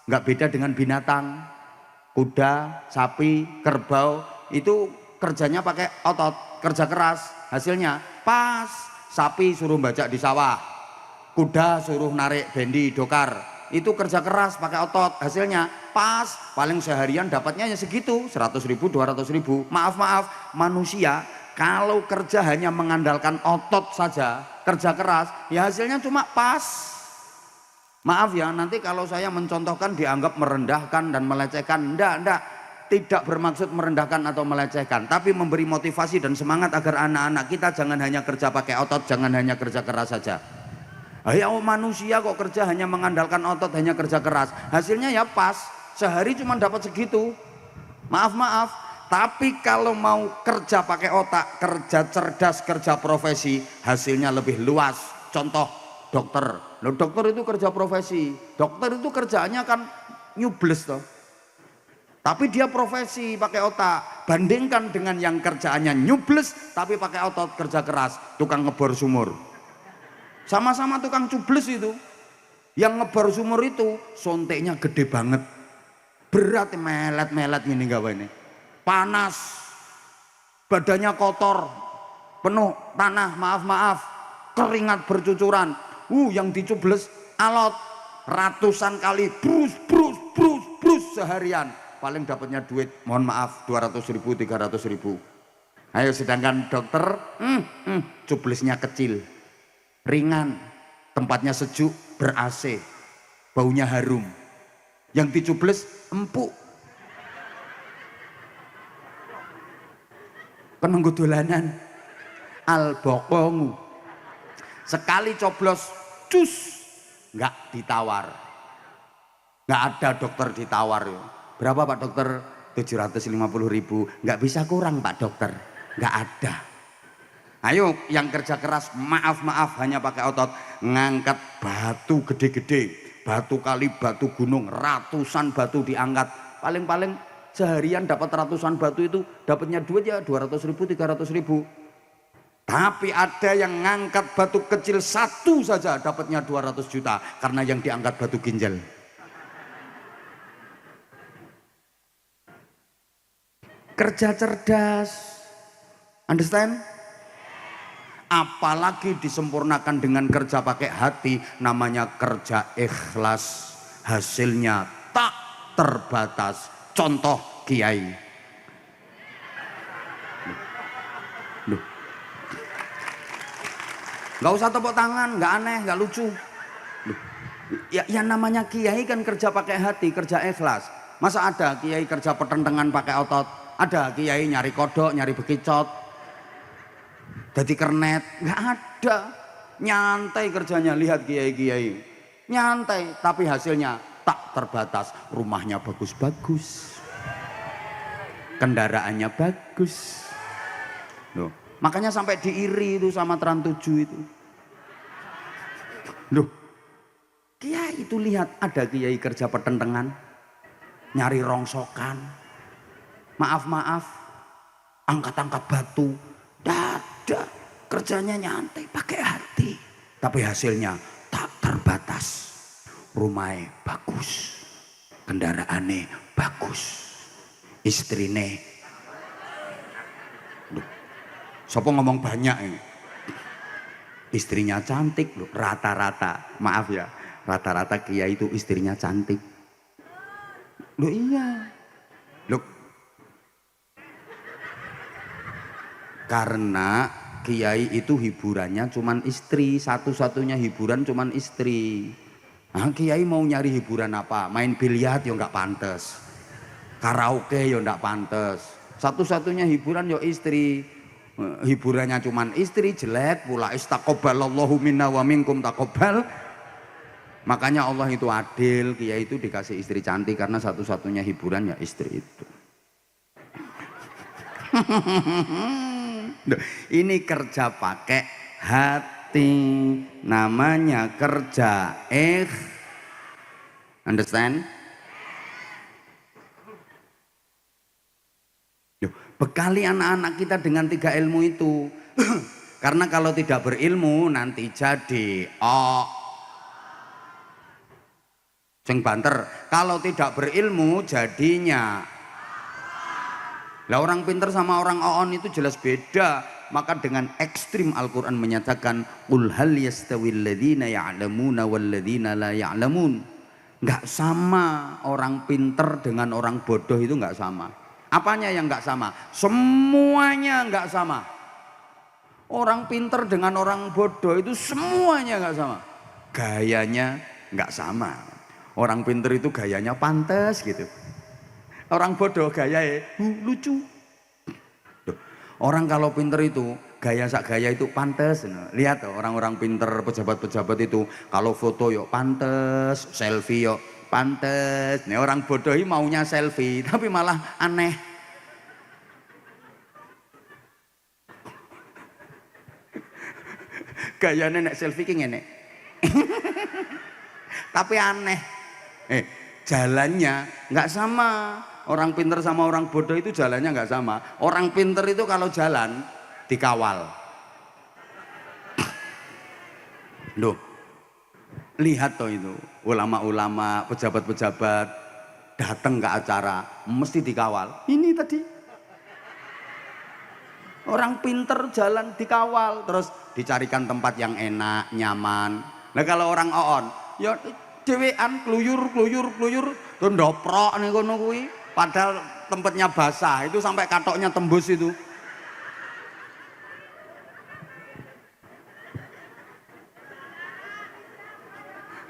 Nggak beda dengan binatang, kuda, sapi, kerbau, itu kerjanya pakai otot, kerja keras, hasilnya pas. Sapi suruh bajak di sawah, kuda suruh narik bendi dokar, itu kerja keras pakai otot, hasilnya pas. Paling seharian dapatnya ya segitu, 100.000, 200.000. Maaf, manusia kalau kerja hanya mengandalkan otot saja, kerja keras, ya hasilnya cuma pas. Maaf ya, nanti kalau saya mencontohkan dianggap merendahkan dan melecehkan. Enggak. Tidak bermaksud merendahkan atau melecehkan, tapi memberi motivasi dan semangat agar anak-anak kita jangan hanya kerja pakai otot, jangan hanya kerja keras saja. Ayo manusia kok kerja hanya mengandalkan otot, hanya kerja keras, hasilnya ya pas, sehari cuma dapat segitu. Maaf, tapi kalau mau kerja pakai otak, kerja cerdas, kerja profesi, hasilnya lebih luas. Contoh, dokter. Loh, dokter itu kerja profesi, dokter itu kerjaannya kan nyubles toh. Tapi dia profesi pakai otak. Bandingkan dengan yang kerjaannya nyubles tapi pakai otot, kerja keras, tukang ngebor sumur. Sama-sama tukang cubles itu. Yang ngebor sumur itu sonteknya gede banget, berat, melet-melet gini gawane. Panas, badannya kotor, penuh tanah, maaf, keringat bercucuran. Yang dicubles alot ratusan kali, brus seharian. Paling dapatnya duit, mohon maaf, 200.000, 300.000. Ayo, sedangkan dokter cublesnya kecil, ringan, tempatnya sejuk, ber AC, baunya harum. Yang dicubles empuk. penunggu dolanan al-bokongu. Sekali coblos cus nggak ditawar, nggak ada dokter ditawar. Berapa Pak Dokter? 750.000. Nggak bisa kurang Pak Dokter, nggak ada. Ayo yang kerja keras, maaf hanya pakai otot, ngangkat batu gede-gede, batu kali batu gunung, ratusan batu diangkat, paling-paling seharian dapat ratusan batu, itu dapatnya duit ya 200.000 300.000. Tapi ada yang ngangkat batu kecil satu saja dapatnya 200 juta karena yang diangkat batu ginjal. Kerja cerdas, understand? Apalagi disempurnakan dengan kerja pakai hati, namanya kerja ikhlas, hasilnya tak terbatas. Contoh kiai. Loh. Nggak usah tepuk tangan, nggak aneh, nggak lucu. Loh. Ya namanya kiai kan kerja pakai hati, kerja ikhlas. Masa ada kiai kerja pertentangan pakai otot? Ada kiai nyari kodok, nyari bekicot, jadi kernet? Nggak ada. Nyantai kerjanya. Lihat kiai-kiai nyantai, tapi hasilnya tak terbatas. Rumahnya bagus-bagus, kendaraannya bagus. Loh, makanya sampai diiri itu sama Trans 7 itu. Loh, kiai itu lihat, ada kiai kerja pertentangan, nyari rongsokan, maaf, angkat-angkat batu, dada, kerjanya nyantai pakai hati, tapi hasilnya tak terbatas. Rumahnya bagus, kendaraannya bagus, istrine, loh, siapa ngomong banyak ini? Istrinya cantik loh, rata-rata, maaf ya, rata-rata kiai itu istrinya cantik. Loh iya, loh, karena kiai itu hiburannya cuman istri, satu-satunya hiburan cuman istri. Nah, kiai mau nyari hiburan apa? Main biliar ya nggak pantas, karaoke ya nggak pantas. Satu-satunya hiburan ya istri. Hiburannya cuman istri, jelek pula. Istaqobbalallahu minna wa minkum taqobbal. Makanya Allah itu adil, kiai itu dikasih istri cantik karena satu-satunya hiburan ya istri itu. Ini kerja pakai hati, namanya kerja understand? Bekali anak-anak kita dengan 3 ilmu itu. Karena kalau tidak berilmu nanti jadi sing banter. Kalau tidak berilmu jadinya. Lah orang pinter sama orang oon itu jelas beda. Maka dengan ekstrim Al-Quran menyatakan qul hal yastawil ladzina ya'lamuna wal ladzina la ya'lamun. Enggak sama orang pinter dengan orang bodoh, itu enggak sama. Apanya yang enggak sama? Semuanya enggak sama. Orang pinter dengan orang bodoh itu semuanya enggak sama. Gayanya enggak sama. Orang pinter itu gayanya pantas gitu. Orang bodoh gayanya lucu. Orang kalau pinter itu gaya sak gaya itu pantas. Lihat orang-orang pinter, pejabat-pejabat itu kalau foto yuk pantas, selfie yuk pantes. Nih orang bodoh ini maunya selfie tapi malah aneh. Gayanya nek selfie ki ngene. Tapi aneh. Jalannya nggak sama. Orang pinter sama orang bodoh itu jalannya nggak sama. Orang pinter itu kalau jalan dikawal. Loh, lihat toh itu ulama-ulama, pejabat-pejabat datang ke acara mesti dikawal. Ini tadi orang pinter jalan dikawal, terus dicarikan tempat yang enak, nyaman. Nah kalau orang oon, ya dewean kluyur, terus ndoprok nih kono kuwi. Padahal tempatnya basah, itu sampai katoknya tembus itu.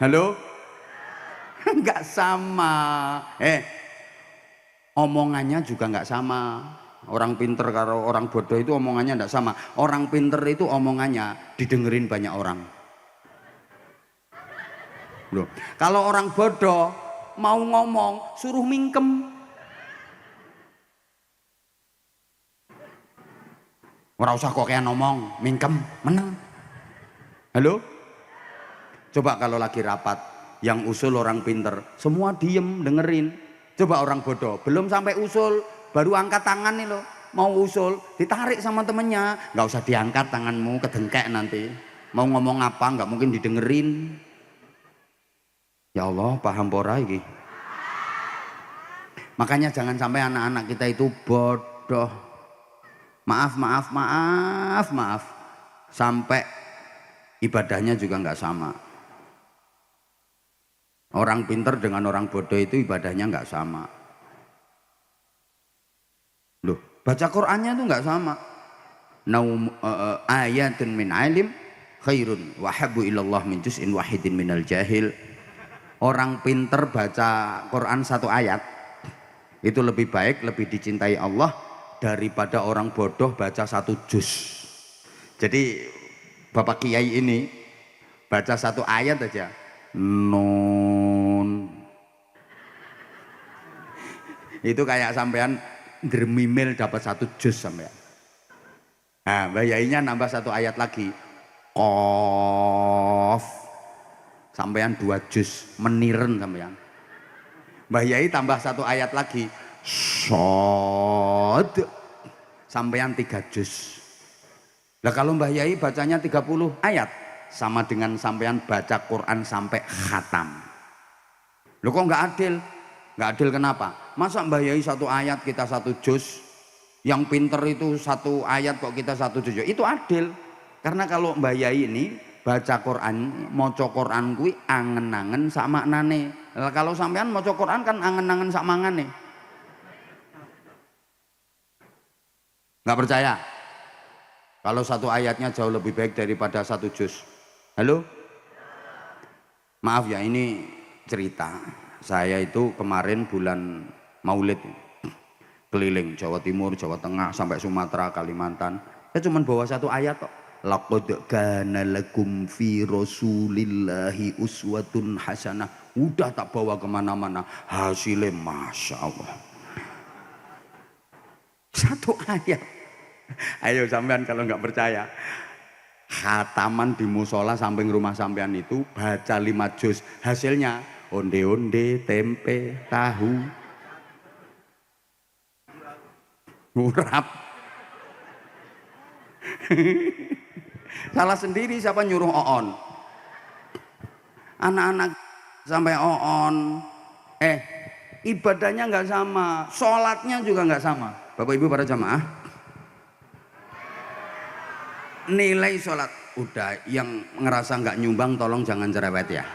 Halo? Enggak sama. Omongannya juga enggak sama. Orang pinter karo orang bodoh itu omongannya tidak sama. Orang pinter itu omongannya didengerin banyak orang. Loh, kalau orang bodoh mau ngomong suruh mingkem. Ora usah kok kayak ngomong, mingkem, menang. Halo? Coba kalau lagi rapat, yang usul orang pinter, semua diem dengerin. Coba orang bodoh, belum sampai usul, baru angkat tangan nih loh, mau usul, ditarik sama temennya, nggak usah diangkat tanganmu, kedengkek nanti. Mau ngomong apa, nggak mungkin didengerin. Ya Allah, paham pora iki. Makanya jangan sampai anak-anak kita itu bodoh. Maaf, sampai ibadahnya juga nggak sama. Orang pinter dengan orang bodoh itu ibadahnya nggak sama. Loh, baca Qur'annya itu nggak sama. Ayatun min alim khairun wa habbu ilallah min juz'in wahidin minal jahil. Orang pinter baca Quran satu ayat itu lebih baik, lebih dicintai Allah daripada orang bodoh baca satu juz. Jadi Bapak Kiai ini baca satu ayat aja, nun, itu kayak sampean dermimil dapat satu juz sampean. Nah, Mbah Yainya nambah satu ayat lagi, qaf, sampean dua juz, meniren sampean. Mbah Yai tambah satu ayat lagi, shod, sampean 3 juz. Nah kalau Mbah Yai bacanya 30 ayat sama dengan sampean baca Quran sampai khatam. Loh kok nggak adil? Nggak adil kenapa? Masa Mbah Yai satu ayat kita satu juz, yang pinter itu satu ayat kok kita satu juz? Itu adil. Karena kalau Mbah Yai ini baca Quran, maca Quran kuwi angen-angen sak maknane. Lah kalau sampean maca Quran kan angen-angen sak mangane. Nggak percaya? Kalau satu ayatnya jauh lebih baik daripada satu juz. Halo? Maaf ya, ini cerita. Saya itu kemarin bulan Maulid keliling Jawa Timur, Jawa Tengah sampai Sumatera, Kalimantan. Saya cuma bawa satu ayat kok. Laqad kana lakum fi rasulillahi uswatun hasanah. Udah tak bawa kemana-mana, hasilnya masya Allah satu ayat. Ayo sampean kalau nggak percaya, khataman di musola samping rumah sampean itu baca 5 juz, hasilnya onde-onde, tempe, tahu, urap. Salah sendiri siapa nyuruh oon? Anak-anak sampai oon. Ibadahnya nggak sama, sholatnya juga nggak sama. Bapak Ibu para jamaah, nilai sholat udah, yang ngerasa nggak nyumbang tolong jangan cerewet ya.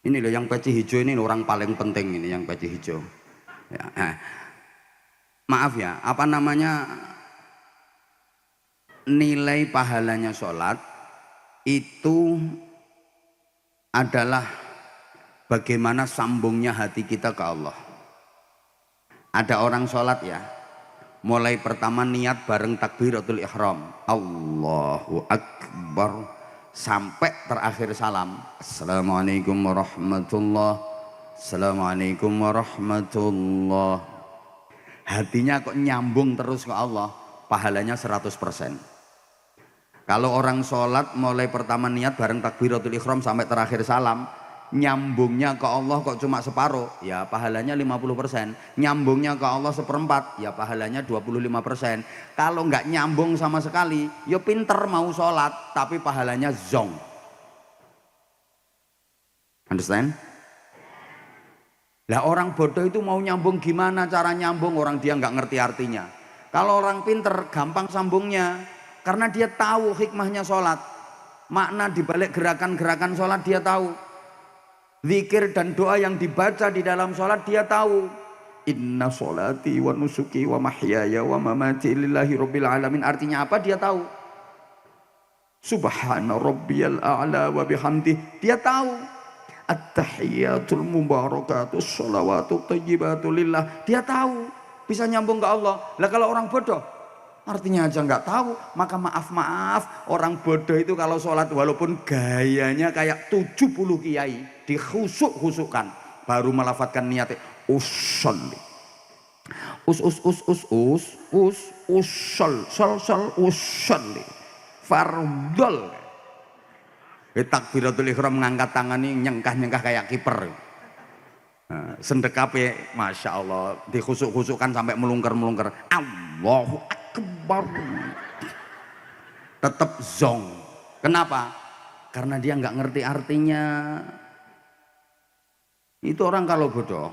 Ini loh yang peci hijau ini orang paling penting ini, yang peci hijau ya. Maaf ya, apa namanya, nilai pahalanya sholat itu adalah bagaimana sambungnya hati kita ke Allah. Ada orang sholat ya, mulai pertama niat bareng takbiratul ihram, Allahu Akbar, sampai terakhir salam, Assalamualaikum warahmatullah, Assalamualaikum warahmatullah. Hatinya kok nyambung terus ke Allah, pahalanya 100%. Kalau orang sholat mulai pertama niat bareng takbiratul ihram sampai terakhir salam, nyambungnya ke Allah kok cuma separuh, ya pahalanya 50%. Nyambungnya ke Allah 1/4, ya pahalanya 25%. Kalau nggak nyambung sama sekali, ya pinter mau sholat tapi pahalanya zong. Understand? Lah orang bodoh itu mau nyambung gimana cara nyambung, orang dia nggak ngerti artinya. Kalau orang pinter gampang sambungnya, karena dia tahu hikmahnya sholat, makna dibalik gerakan-gerakan sholat dia tahu, zikir dan doa yang dibaca di dalam sholat dia tahu. Inna sholati wa nusuki wa mahyaya wa mamati lillahi rabbil alamin, artinya apa dia tahu. Subhana rabbiyal a'la wa bihamdih dia tahu. at-tahiyyatul mubarakatus sholawatut thayyibatu lillah. Dia tahu bisa nyambung ke Allah. Lah kalau orang bodoh artinya aja nggak tahu, maka maaf orang bodoh itu kalau sholat walaupun gayanya kayak 70 kiai dihusuk-husukkan baru melafatkan niatnya usolli usolli fardol. Takbiratul ihram mengangkat tangan ini nyengkah-nyengkah kayak kiper. Sendekape Masya Allah dihusuk-husukkan sampai melungker-melungker. Allahu Akbar. Tetap zong. Kenapa? Karena dia nggak ngerti artinya. Itu orang kalau bodoh.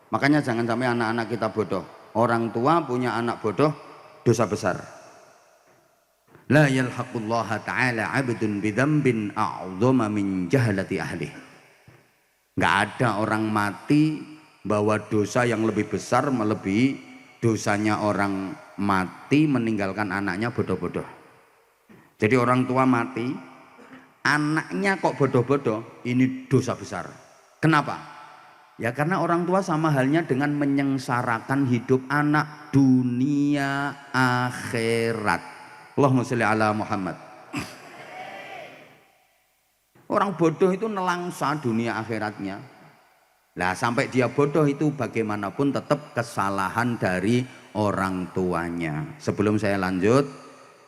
Makanya jangan sampai anak-anak kita bodoh. Orang tua punya anak bodoh, dosa besar. La yalhaqullaha ta'ala 'abdun bidzambin a'dhama min jahalati ahli. Enggak ada orang mati bawa dosa yang lebih besar melebihi dosanya orang mati meninggalkan anaknya bodoh-bodoh. Jadi orang tua mati, anaknya kok bodoh-bodoh, ini dosa besar. Kenapa? Ya karena orang tua sama halnya dengan menyengsarakan hidup anak dunia akhirat. Allahumma sholli ala Muhammad. Orang bodoh itu nelangsa dunia akhiratnya. Lah sampai dia bodoh itu bagaimanapun tetap kesalahan dari orang tuanya. Sebelum saya lanjut,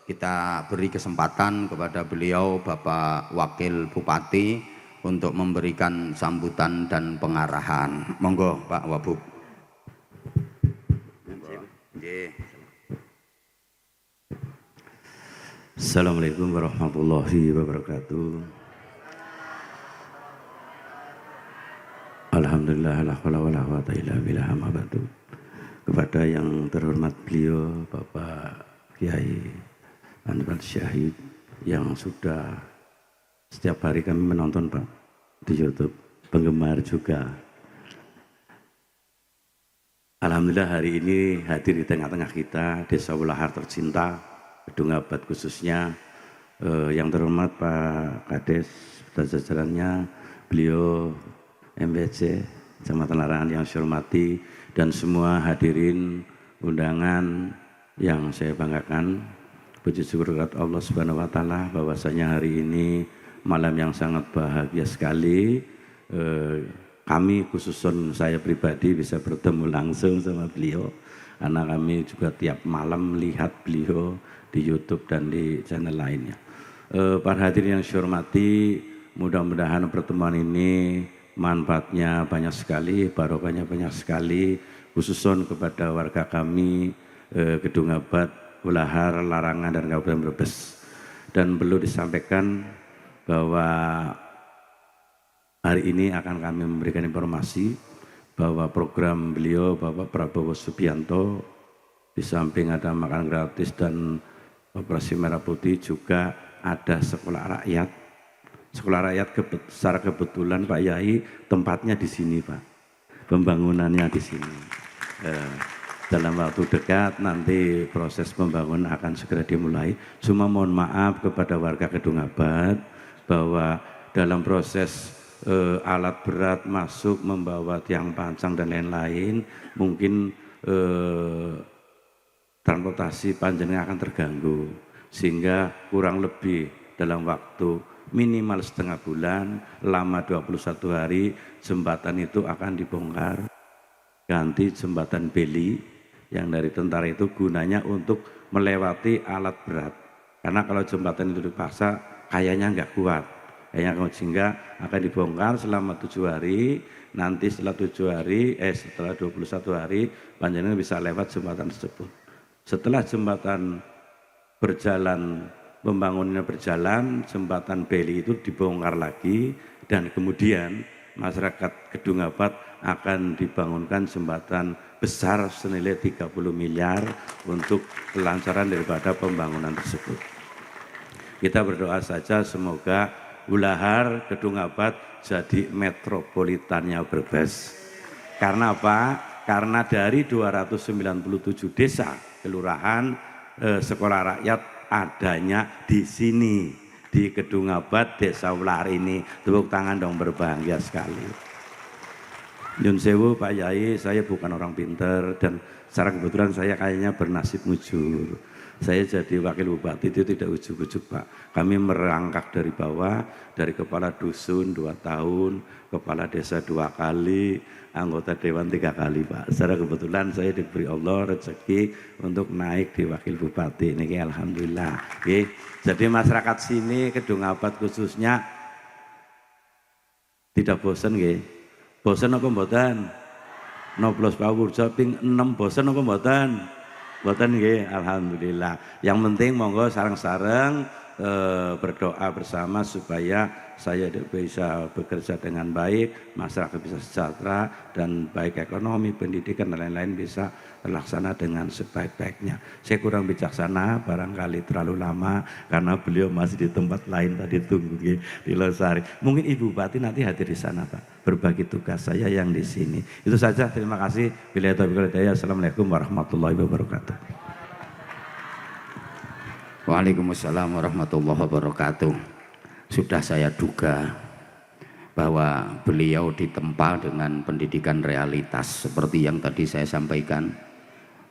kita beri kesempatan kepada beliau Bapak Wakil Bupati untuk memberikan sambutan dan pengarahan. Monggo Pak Wabub. Assalamualaikum warahmatullahi wabarakatuh. Alhamdulillah la haula wala quwwata illa billah amma ba'du. Kepada yang terhormat beliau Bapak Kiai Anwar Syahid yang sudah setiap hari kami menonton Pak di YouTube, penggemar juga. Alhamdulillah hari ini hadir di tengah-tengah kita, Desa Ulahar tercinta, Gedung Abad khususnya, yang terhormat Pak Kades dan jajarannya, beliau MBC, Kecamatan Larangan yang saya hormati, dan semua hadirin undangan yang saya banggakan. Puji syukur kepada Allah Subhanahu wa Ta'ala bahwasanya hari ini malam yang sangat bahagia sekali. Kami khususon saya pribadi bisa bertemu langsung sama beliau, karena kami juga tiap malam melihat beliau di YouTube dan di channel lainnya. Para hadirin yang saya hormati, mudah-mudahan pertemuan ini manfaatnya banyak sekali, barokahnya banyak sekali, khususon kepada warga kami Gedung Abad, Ulahar, Larangan, dan Kabupaten Brebes. Dan perlu disampaikan bahwa hari ini akan kami memberikan informasi bahwa program beliau Bapak Prabowo Subianto, di samping ada makan gratis dan operasi merah putih, juga ada sekolah rakyat. Sekolah rakyat secara kebetulan Pak Yai tempatnya di sini Pak, pembangunannya di sini. Dalam waktu dekat nanti proses pembangunan akan segera dimulai. Cuma mohon maaf kepada warga Gedung Abad bahwa dalam proses alat berat masuk membawa tiang pancang dan lain-lain, mungkin transportasi panjenengan akan terganggu, sehingga kurang lebih dalam waktu minimal setengah bulan, lama 21 hari, jembatan itu akan dibongkar, ganti jembatan beli yang dari tentara itu gunanya untuk melewati alat berat. Karena kalau jembatan itu dipaksa kayaknya nggak kuat, sehingga akan dibongkar selama 7 hari. Nanti setelah 21 hari panjenengan bisa lewat jembatan tersebut. Setelah jembatan berjalan, pembangunannya berjalan, jembatan beli itu dibongkar lagi, dan kemudian masyarakat Gedung Abad akan dibangunkan jembatan besar senilai 30 miliar untuk kelancaran daripada pembangunan tersebut. Kita berdoa saja semoga Ulahar, Gedung Abad jadi metropolitannya Brebes. Karena apa? Karena dari 297 desa kelurahan, sekolah rakyat adanya di sini. di Kedung Abad, Desa Ular ini. Tepuk tangan dong, berbahagia sekali. Nyun sewu Pak Yai, saya bukan orang pinter dan secara kebetulan saya kayaknya bernasib mujur. Saya jadi wakil bupati itu tidak ujuk-ujuk Pak. Kami merangkak dari bawah, dari kepala dusun 2 tahun, kepala desa 2 kali, anggota dewan 3 kali Pak. Secara kebetulan saya diberi Allah rezeki untuk naik di wakil bupati. Ini alhamdulillah. Oke. Jadi masyarakat sini Kedung Abad khususnya tidak bosan nggih. Bosan apa mboten? Noblos Pak Wurja ping 6 bosan apa mboten? Mboten nggih, alhamdulillah. Yang penting monggo sareng-sareng berdoa bersama supaya saya bisa bekerja dengan baik, masyarakat bisa sejahtera dan baik ekonomi, pendidikan dan lain-lain bisa terlaksana dengan sebaik-baiknya. Saya kurang bijaksana, barangkali terlalu lama karena beliau masih di tempat lain tadi tunggu di Losari. Mungkin Ibu Bupati nanti hadir di sana Pak, berbagi tugas saya yang di sini. Itu saja, terima kasih. Billahi taufiq wal hidayah. Assalamualaikum warahmatullahi wabarakatuh. Waalaikumsalam warahmatullahi wabarakatuh. Sudah saya duga bahwa beliau ditempa dengan pendidikan realitas seperti yang tadi saya sampaikan,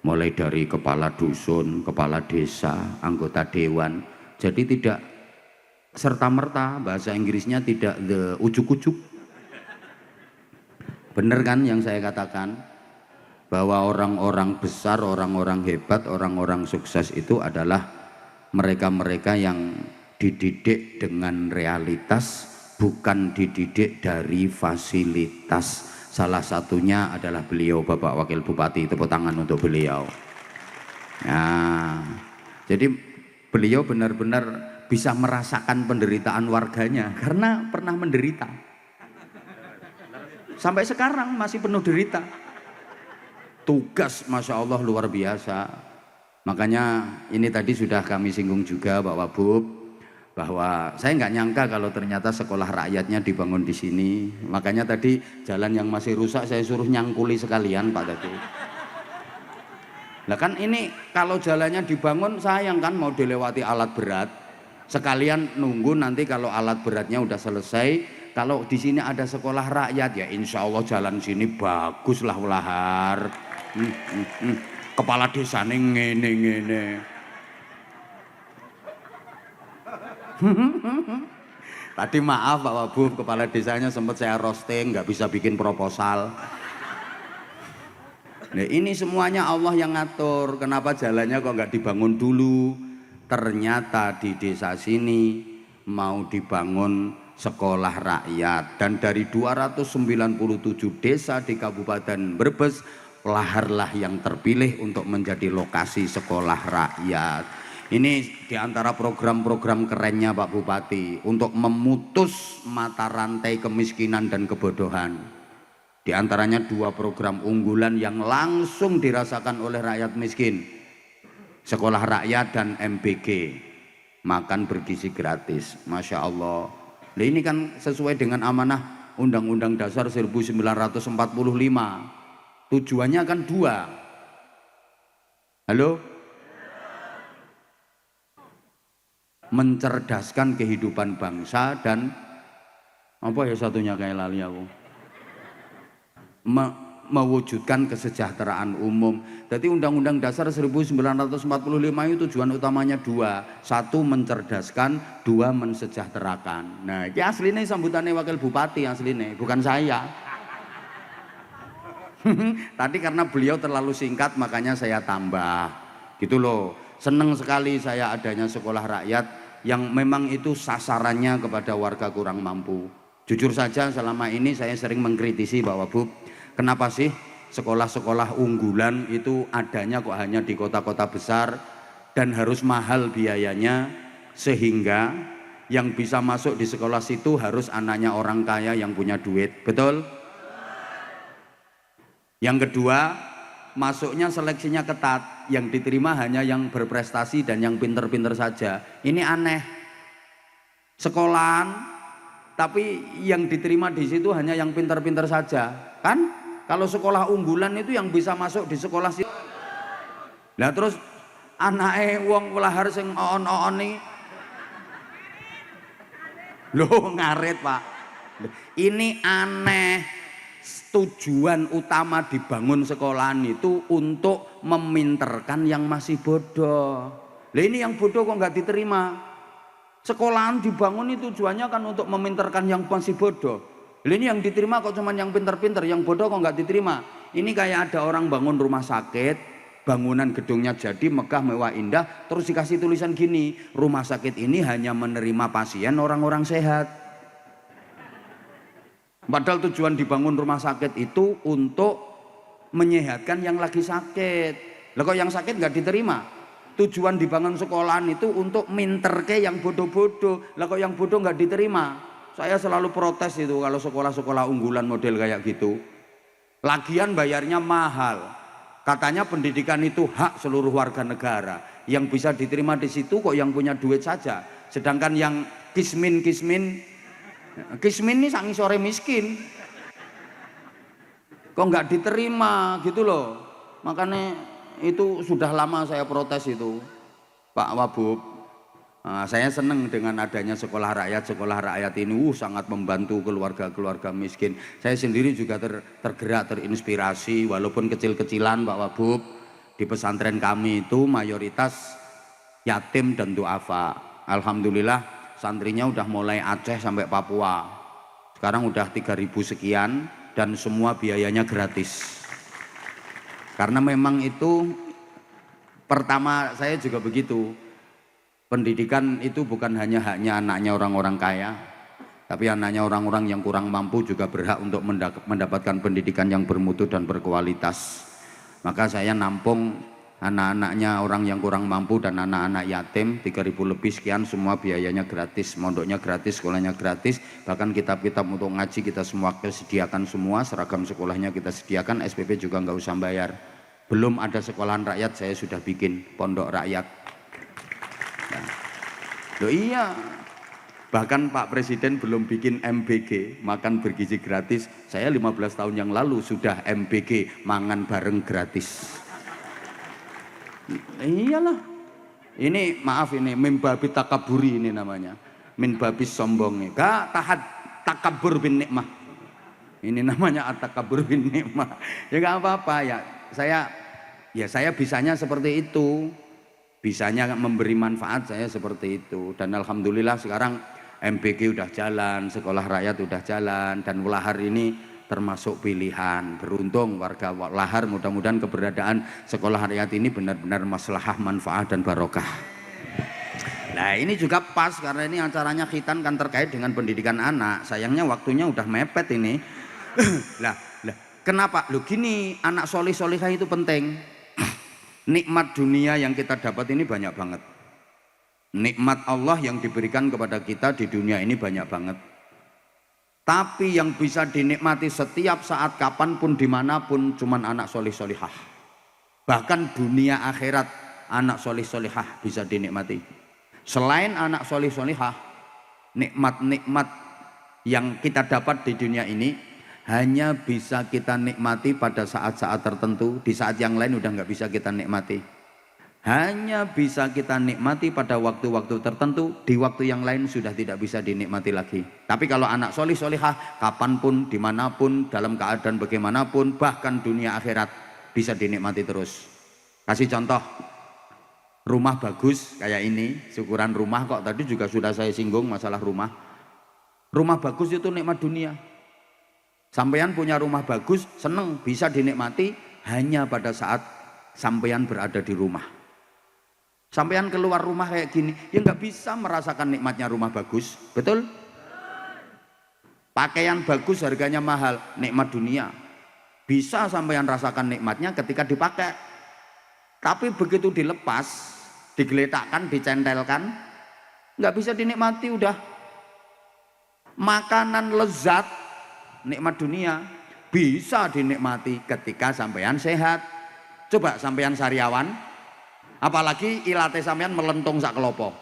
mulai dari kepala dusun, kepala desa, anggota dewan. Jadi tidak serta-merta, bahasa Inggrisnya tidak the ujuk-ujuk. Benar kan yang saya katakan? Bahwa orang-orang besar, orang-orang hebat, orang-orang sukses itu adalah mereka-mereka yang dididik dengan realitas, bukan dididik dari fasilitas. Salah satunya adalah beliau Bapak Wakil Bupati. Tepuk tangan untuk beliau. Nah, jadi beliau benar-benar bisa merasakan penderitaan warganya karena pernah menderita. Sampai sekarang masih penuh derita. Tugas Masya Allah luar biasa. Makanya ini tadi sudah kami singgung juga Pak Wabub, bahwa saya nggak nyangka kalau ternyata sekolah rakyatnya dibangun di sini. Makanya tadi jalan yang masih rusak saya suruh nyangkuli sekalian Pak tadi. Nah kan ini kalau jalannya dibangun sayang kan, mau dilewati alat berat. Sekalian nunggu nanti kalau alat beratnya udah selesai. Kalau di sini ada sekolah rakyat ya insya Allah jalan sini bagus lah ulahar. Kepala desa ngene. Tadi maaf Pak Wabub, kepala desanya sempat saya roasting, nggak bisa bikin proposal. Nah ini semuanya Allah yang ngatur. Kenapa jalannya kok nggak dibangun dulu? Ternyata di desa sini mau dibangun sekolah rakyat, dan dari 297 desa di Kabupaten Brebes, Laharlah yang terpilih untuk menjadi lokasi sekolah rakyat. Ini diantara program-program kerennya Pak Bupati untuk memutus mata rantai kemiskinan dan kebodohan. Di antaranya 2 program unggulan yang langsung dirasakan oleh rakyat miskin. Sekolah rakyat dan MBG, makan bergizi gratis. Masya Allah. Nah, ini kan sesuai dengan amanah Undang-Undang Dasar 1945. Tujuannya kan 2. Halo? Mencerdaskan kehidupan bangsa dan apa ya satunya kayak lali aku. Mewujudkan kesejahteraan umum. Jadi Undang-Undang Dasar 1945 itu tujuan utamanya 2. 1 mencerdaskan, 2 mensejahterakan. Nah, ini aslinya sambutannya Wakil Bupati aslinya, bukan saya. Tadi karena beliau terlalu singkat makanya saya tambah gitu loh. Seneng sekali saya adanya sekolah rakyat yang memang itu sasarannya kepada warga kurang mampu. Jujur saja selama ini saya sering mengkritisi Pak Wabub, kenapa sih sekolah-sekolah unggulan itu adanya kok hanya di kota-kota besar dan harus mahal biayanya, sehingga yang bisa masuk di sekolah situ harus anaknya orang kaya yang punya duit. Betul? Yang kedua, masuknya seleksinya ketat, yang diterima hanya yang berprestasi dan yang pinter-pinter saja. Ini aneh. Sekolahan, tapi yang diterima di situ hanya yang pinter-pinter saja. Kan? Kalau sekolah unggulan itu yang bisa masuk di sekolah situ. Nah terus anake wong Lahar sing oon-oon nih Loh ngarit Pak. Ini aneh. Tujuan utama dibangun sekolahan itu untuk meminterkan yang masih bodoh. Lah ini yang bodoh kok nggak diterima. Sekolahan dibangun itu tujuannya kan untuk meminterkan yang masih bodoh. Lah ini yang diterima kok cuman yang pinter-pinter, yang bodoh kok nggak diterima. Ini kayak ada orang bangun rumah sakit, bangunan gedungnya jadi megah mewah indah, terus dikasih tulisan gini, rumah sakit ini hanya menerima pasien orang-orang sehat. Padahal tujuan dibangun rumah sakit itu untuk menyehatkan yang lagi sakit. Lah kok yang sakit nggak diterima? Tujuan dibangun sekolahan itu untuk minterke yang bodoh-bodoh. Lah kok yang bodoh nggak diterima? Saya selalu protes itu kalau sekolah-sekolah unggulan model kayak gitu. Lagian bayarnya mahal. Katanya pendidikan itu hak seluruh warga negara. Yang bisa diterima di situ kok yang punya duit saja. Sedangkan yang kismin ini sangi sore miskin, kok nggak diterima gitu loh. Makanya itu sudah lama saya protes itu Pak Wabub. Saya senang dengan adanya sekolah rakyat ini sangat membantu keluarga-keluarga miskin. Saya sendiri juga tergerak, terinspirasi walaupun kecil-kecilan Pak Wabub. Di pesantren kami itu mayoritas yatim dan duafa. Alhamdulillah santrinya udah mulai Aceh sampai Papua. Sekarang udah 3.000 sekian dan semua biayanya gratis. Karena memang itu pertama saya juga begitu. Pendidikan itu bukan hanya haknya anaknya orang-orang kaya, tapi anaknya orang-orang yang kurang mampu juga berhak untuk mendapatkan pendidikan yang bermutu dan berkualitas. Maka saya nampung anak-anaknya orang yang kurang mampu dan anak-anak yatim 3.000 lebih sekian, semua biayanya gratis, mondoknya gratis, sekolahnya gratis, bahkan kitab-kitab untuk ngaji kita semua sediakan semua, seragam sekolahnya kita sediakan, SPP juga nggak usah bayar. Belum ada sekolahan rakyat saya sudah bikin pondok rakyat. Nah, loh iya, bahkan Pak Presiden belum bikin MBG, makan bergizi gratis. Saya 15 tahun yang lalu sudah MBG, mangan bareng gratis. Iyalah, ini maaf ini mimbabi takaburi ini namanya, min babi sombong nih, gak tahat takabur bin nikmah, ini namanya atakabur bin nikmah. Ya gak apa-apa ya, saya bisanya seperti itu, bisanya memberi manfaat saya seperti itu. Dan alhamdulillah sekarang MBG udah jalan, sekolah rakyat udah jalan, dan Lahar ini termasuk pilihan. Beruntung warga Lahar, mudah-mudahan keberadaan sekolah rakyat ini benar-benar maslahah, manfaat dan barokah. Nah ini juga pas karena ini acaranya khitan kan terkait dengan pendidikan anak. Sayangnya waktunya udah mepet ini. lah kenapa? Loh gini, anak solih-solihah itu penting. Nikmat dunia yang kita dapat ini banyak banget. Nikmat Allah yang diberikan kepada kita di dunia ini banyak banget. Tapi yang bisa dinikmati setiap saat, kapanpun, dimanapun, cuman anak solih solihah. Bahkan dunia akhirat anak solih solihah bisa dinikmati. Selain anak solih solihah, nikmat-nikmat yang kita dapat di dunia ini hanya bisa kita nikmati pada saat-saat tertentu. Di saat yang lain udah nggak bisa kita nikmati. Hanya bisa kita nikmati pada waktu-waktu tertentu, di waktu yang lain sudah tidak bisa dinikmati lagi. Tapi kalau anak solih solihah, kapanpun, dimanapun, dalam keadaan bagaimanapun, bahkan dunia akhirat bisa dinikmati terus. Kasih contoh, rumah bagus kayak ini, syukuran rumah kok tadi juga sudah saya singgung masalah rumah. Rumah bagus itu nikmat dunia. Sampean punya rumah bagus, seneng, bisa dinikmati hanya pada saat sampean berada di rumah. Sampean keluar rumah kayak gini, ya nggak bisa merasakan nikmatnya rumah bagus, betul? Pakaian bagus harganya mahal, nikmat dunia. Bisa sampean rasakan nikmatnya ketika dipakai. Tapi begitu dilepas, digeletakkan, dicentelkan, nggak bisa dinikmati udah. Makanan lezat, nikmat dunia, bisa dinikmati ketika sampean sehat. Coba sampean sariawan, apalagi ilate sampean melentung sak kelopo,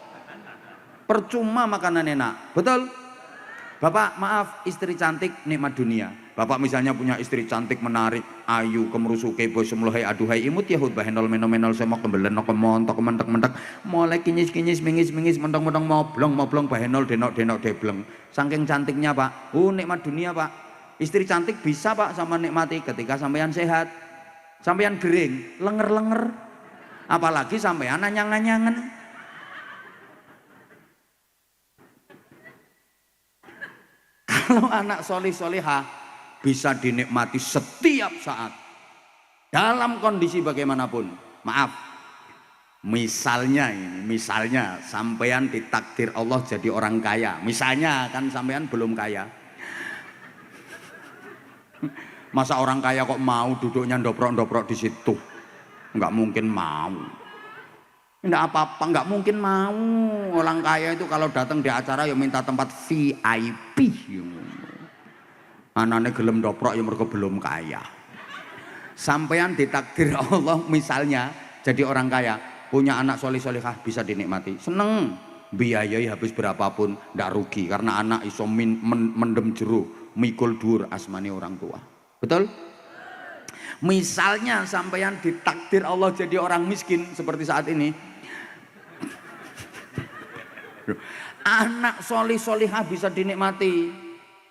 percuma makanan enak, betul? Bapak maaf, istri cantik nikmat dunia. Bapak misalnya punya istri cantik, menarik, ayu, kemrusuke, bos semlohai aduhai imut yahud bahenol menomenol semok kembelen kemontok kementek-mentek mulai kinyis-kinyis mingis-mingis mentong-mentong moblong bahenol denok-denok debleng. Saking cantiknya Pak, nikmat dunia Pak. Istri cantik bisa Pak sama nikmati ketika sampean sehat. Sampean gering, lenger-lenger. Apalagi sampean anyang-anyangen. Kalau anak solih solihah bisa dinikmati setiap saat dalam kondisi bagaimanapun. Maaf, misalnya sampean ditakdir Allah jadi orang kaya. Misalnya kan sampean belum kaya. Masa orang kaya kok mau duduknya ndoprok-ndoprok di situ? Nggak mungkin mau. Enggak apa-apa, nggak mungkin mau. Orang kaya itu kalau datang di acara ya minta tempat VIP. Anaknya gelem doprok ya mereka belum kaya. Sampean ditakdir Allah misalnya jadi orang kaya, punya anak solih solihah bisa dinikmati. Seneng, biayai habis berapapun ndak rugi karena anak iso mendem jero, mikul dur asmani orang tua. Betul? Misalnya sampean ditakdir Allah jadi orang miskin seperti saat ini. Anak solih solihah bisa dinikmati.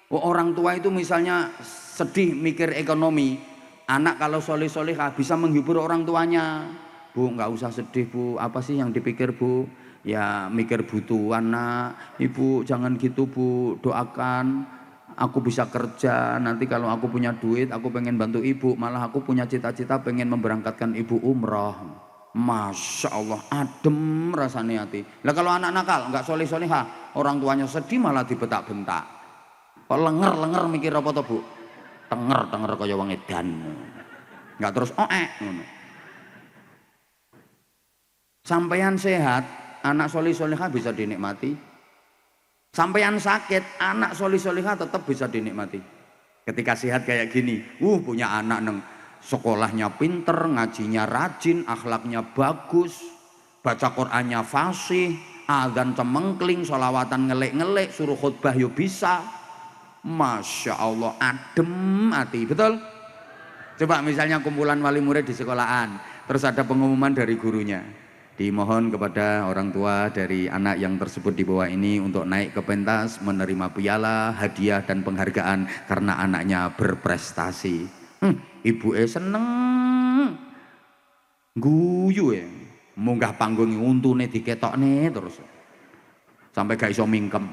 Orang tua itu misalnya sedih mikir ekonomi, anak kalau solih solihah bisa menghibur orang tuanya. Bu nggak usah sedih Bu, apa sih yang dipikir Bu? Ya mikir butuhan nak. Ibu jangan gitu Bu, doakan aku bisa kerja, nanti kalau aku punya duit aku pengen bantu ibu, malah aku punya cita-cita pengen memberangkatkan ibu umroh. Masya Allah, adem rasanya hati. Lah kalau anak nakal, nggak soleh solehah, orang tuanya sedih malah dibentak-bentak. Kok lenger mikir apa tuh Bu? Tenger kaya wong edan. Nggak terus ngono. Sampeyan sehat, anak soleh solehah bisa dinikmati. Sampeyan sakit, anak soleh solehah tetap bisa dinikmati. Ketika sehat kayak gini, punya anak neng sekolahnya pinter, ngajinya rajin, akhlaknya bagus, baca Qur'annya fasih, azan cemengkling, sholawatan ngelek-ngelek, suruh khutbah yo bisa. Masya Allah, adem hati, betul? Coba misalnya kumpulan wali murid di sekolahan, terus ada pengumuman dari gurunya, dimohon kepada orang tua dari anak yang tersebut di bawah ini untuk naik ke pentas menerima piala, hadiah dan penghargaan karena anaknya berprestasi. Ibu seneng guyu munggah panggung untune diketokne terus sampai gak iso mingkem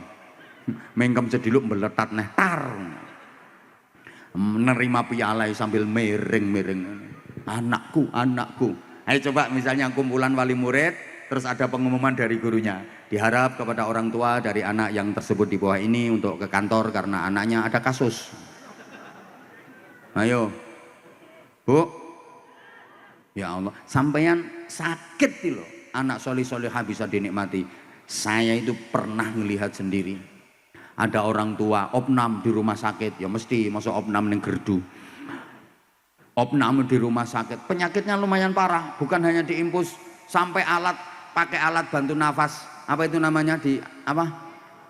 jediluk meletat neh tar menerima piala sambil miring anakku. Ayo coba misalnya kumpulan wali murid terus ada pengumuman dari gurunya, diharap kepada orang tua dari anak yang tersebut di bawah ini untuk ke kantor karena anaknya ada kasus. Ayo Bu, ya Allah, sampeyan sakit loh, anak solih solihah bisa dinikmati. Saya itu pernah melihat sendiri, ada orang tua opnam di rumah sakit, ya mesti masuk opnam ning gerdu. Opnam di rumah sakit, penyakitnya lumayan parah, bukan hanya diimpus, sampai pakai alat bantu nafas, apa itu namanya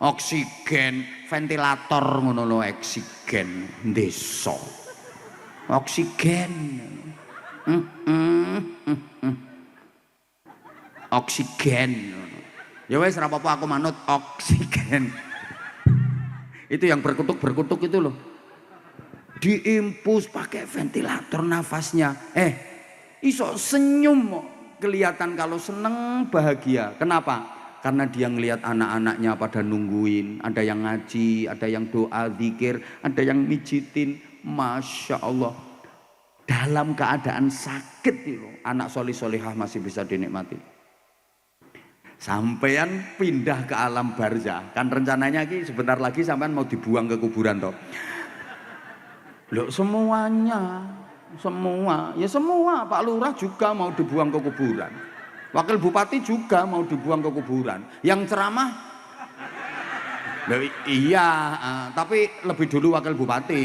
oksigen, ventilator ngono lho, oksigen deso. Oksigen. Oksigen. Ya wes ora apa-apa aku manut oksigen. Itu yang berkutuk itu loh. Diimpus pakai ventilator nafasnya. Iso senyum kelihatan kalau seneng bahagia. Kenapa? Karena dia ngelihat anak-anaknya pada nungguin, ada yang ngaji, ada yang doa, zikir, ada yang mijitin. Masya Allah, dalam keadaan sakit itu anak solih solihah masih bisa dinikmati. Sampean pindah ke alam barzah, kan rencananya sebentar lagi sampean mau dibuang ke kuburan toh. Loh semuanya, semua Pak Lurah juga mau dibuang ke kuburan, Wakil Bupati juga mau dibuang ke kuburan. Yang ceramah, iya, tapi lebih dulu Wakil Bupati.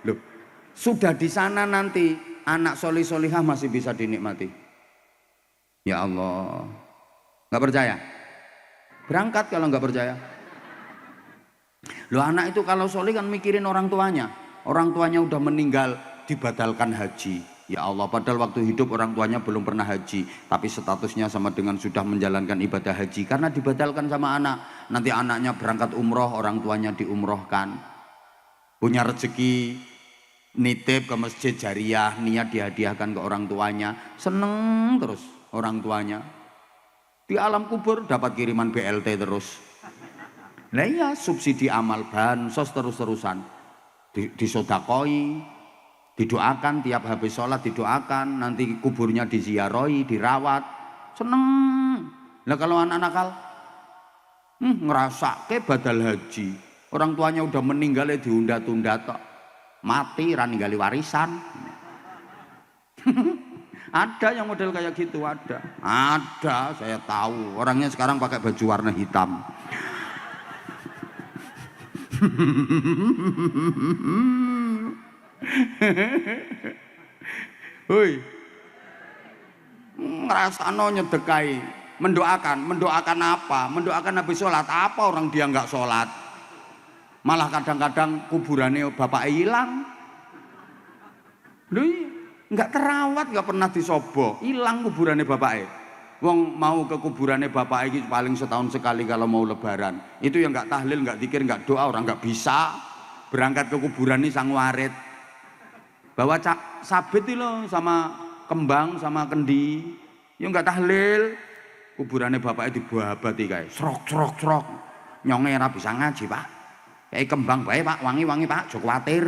Loh, sudah di sana nanti anak solih solihah masih bisa dinikmati. Ya Allah, nggak percaya? Berangkat kalau nggak percaya. Loh, anak itu kalau soleh kan mikirin orang tuanya. Orang tuanya udah meninggal, dibatalkan haji. Ya Allah, padahal waktu hidup orang tuanya belum pernah haji, tapi statusnya sama dengan sudah menjalankan ibadah haji karena dibatalkan sama anak. Nanti anaknya berangkat umroh, orang tuanya diumrohkan. Punya rezeki, nitip ke masjid jariah, niat dihadiahkan ke orang tuanya, seneng terus orang tuanya. Di alam kubur dapat kiriman BLT terus. Nah iya, subsidi amal bansos terus-terusan. Disodakoi, didoakan tiap habis sholat, didoakan, nanti kuburnya diziarahi, dirawat, seneng. Nah kalau anak nakal ngerasa ke badal haji, orang tuanya udah meninggal ya diunda-tunda tok, mati ra ninggali warisan. Ada yang model kayak gitu, ada, saya tahu. Orangnya sekarang pakai baju warna hitam. Hoi, ngerasano nyedekai, mendoakan apa? Mendoakan habis sholat apa? Orang dia nggak sholat, malah kadang-kadang kuburannya bapak hilang. Loh, nggak terawat, nggak pernah disobo, hilang kuburannya bapaknya. Wong mau ke kuburannya bapak ini paling setahun sekali kalau mau lebaran. Itu yang nggak tahlil, nggak zikir, nggak doa, orang nggak bisa berangkat ke kuburan ini sang warit. Bawa sabit itu loh, sama kembang, sama kendi. Yang nggak tahlil, kuburannya bapaknya dibuabati kayak serok. Nyongnya ora bisa ngaji pak. Kayak kembang baik pak, wangi pak, jok khawatir.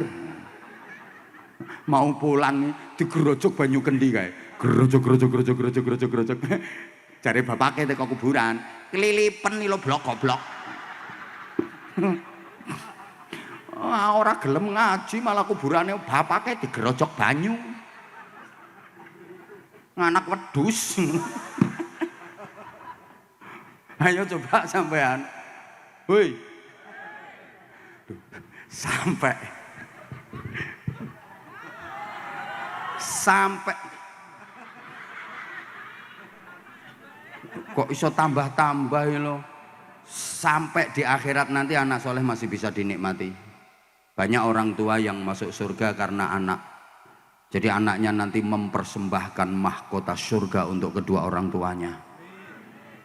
Mau pulang digerojok banyu kendi kayak. Gerojok. Cari bapaknya teko kuburan, kelilipen nih lo blok. Orang gelem ngaji malah kuburannya bapaknya digerojok banyu. Nganak wedus. Ayo coba sampean. Woi. Sampai kok iso tambah lo, sampai di akhirat nanti anak soleh masih bisa dinikmati. Banyak orang tua yang masuk surga karena anak, jadi anaknya nanti mempersembahkan mahkota surga untuk kedua orang tuanya.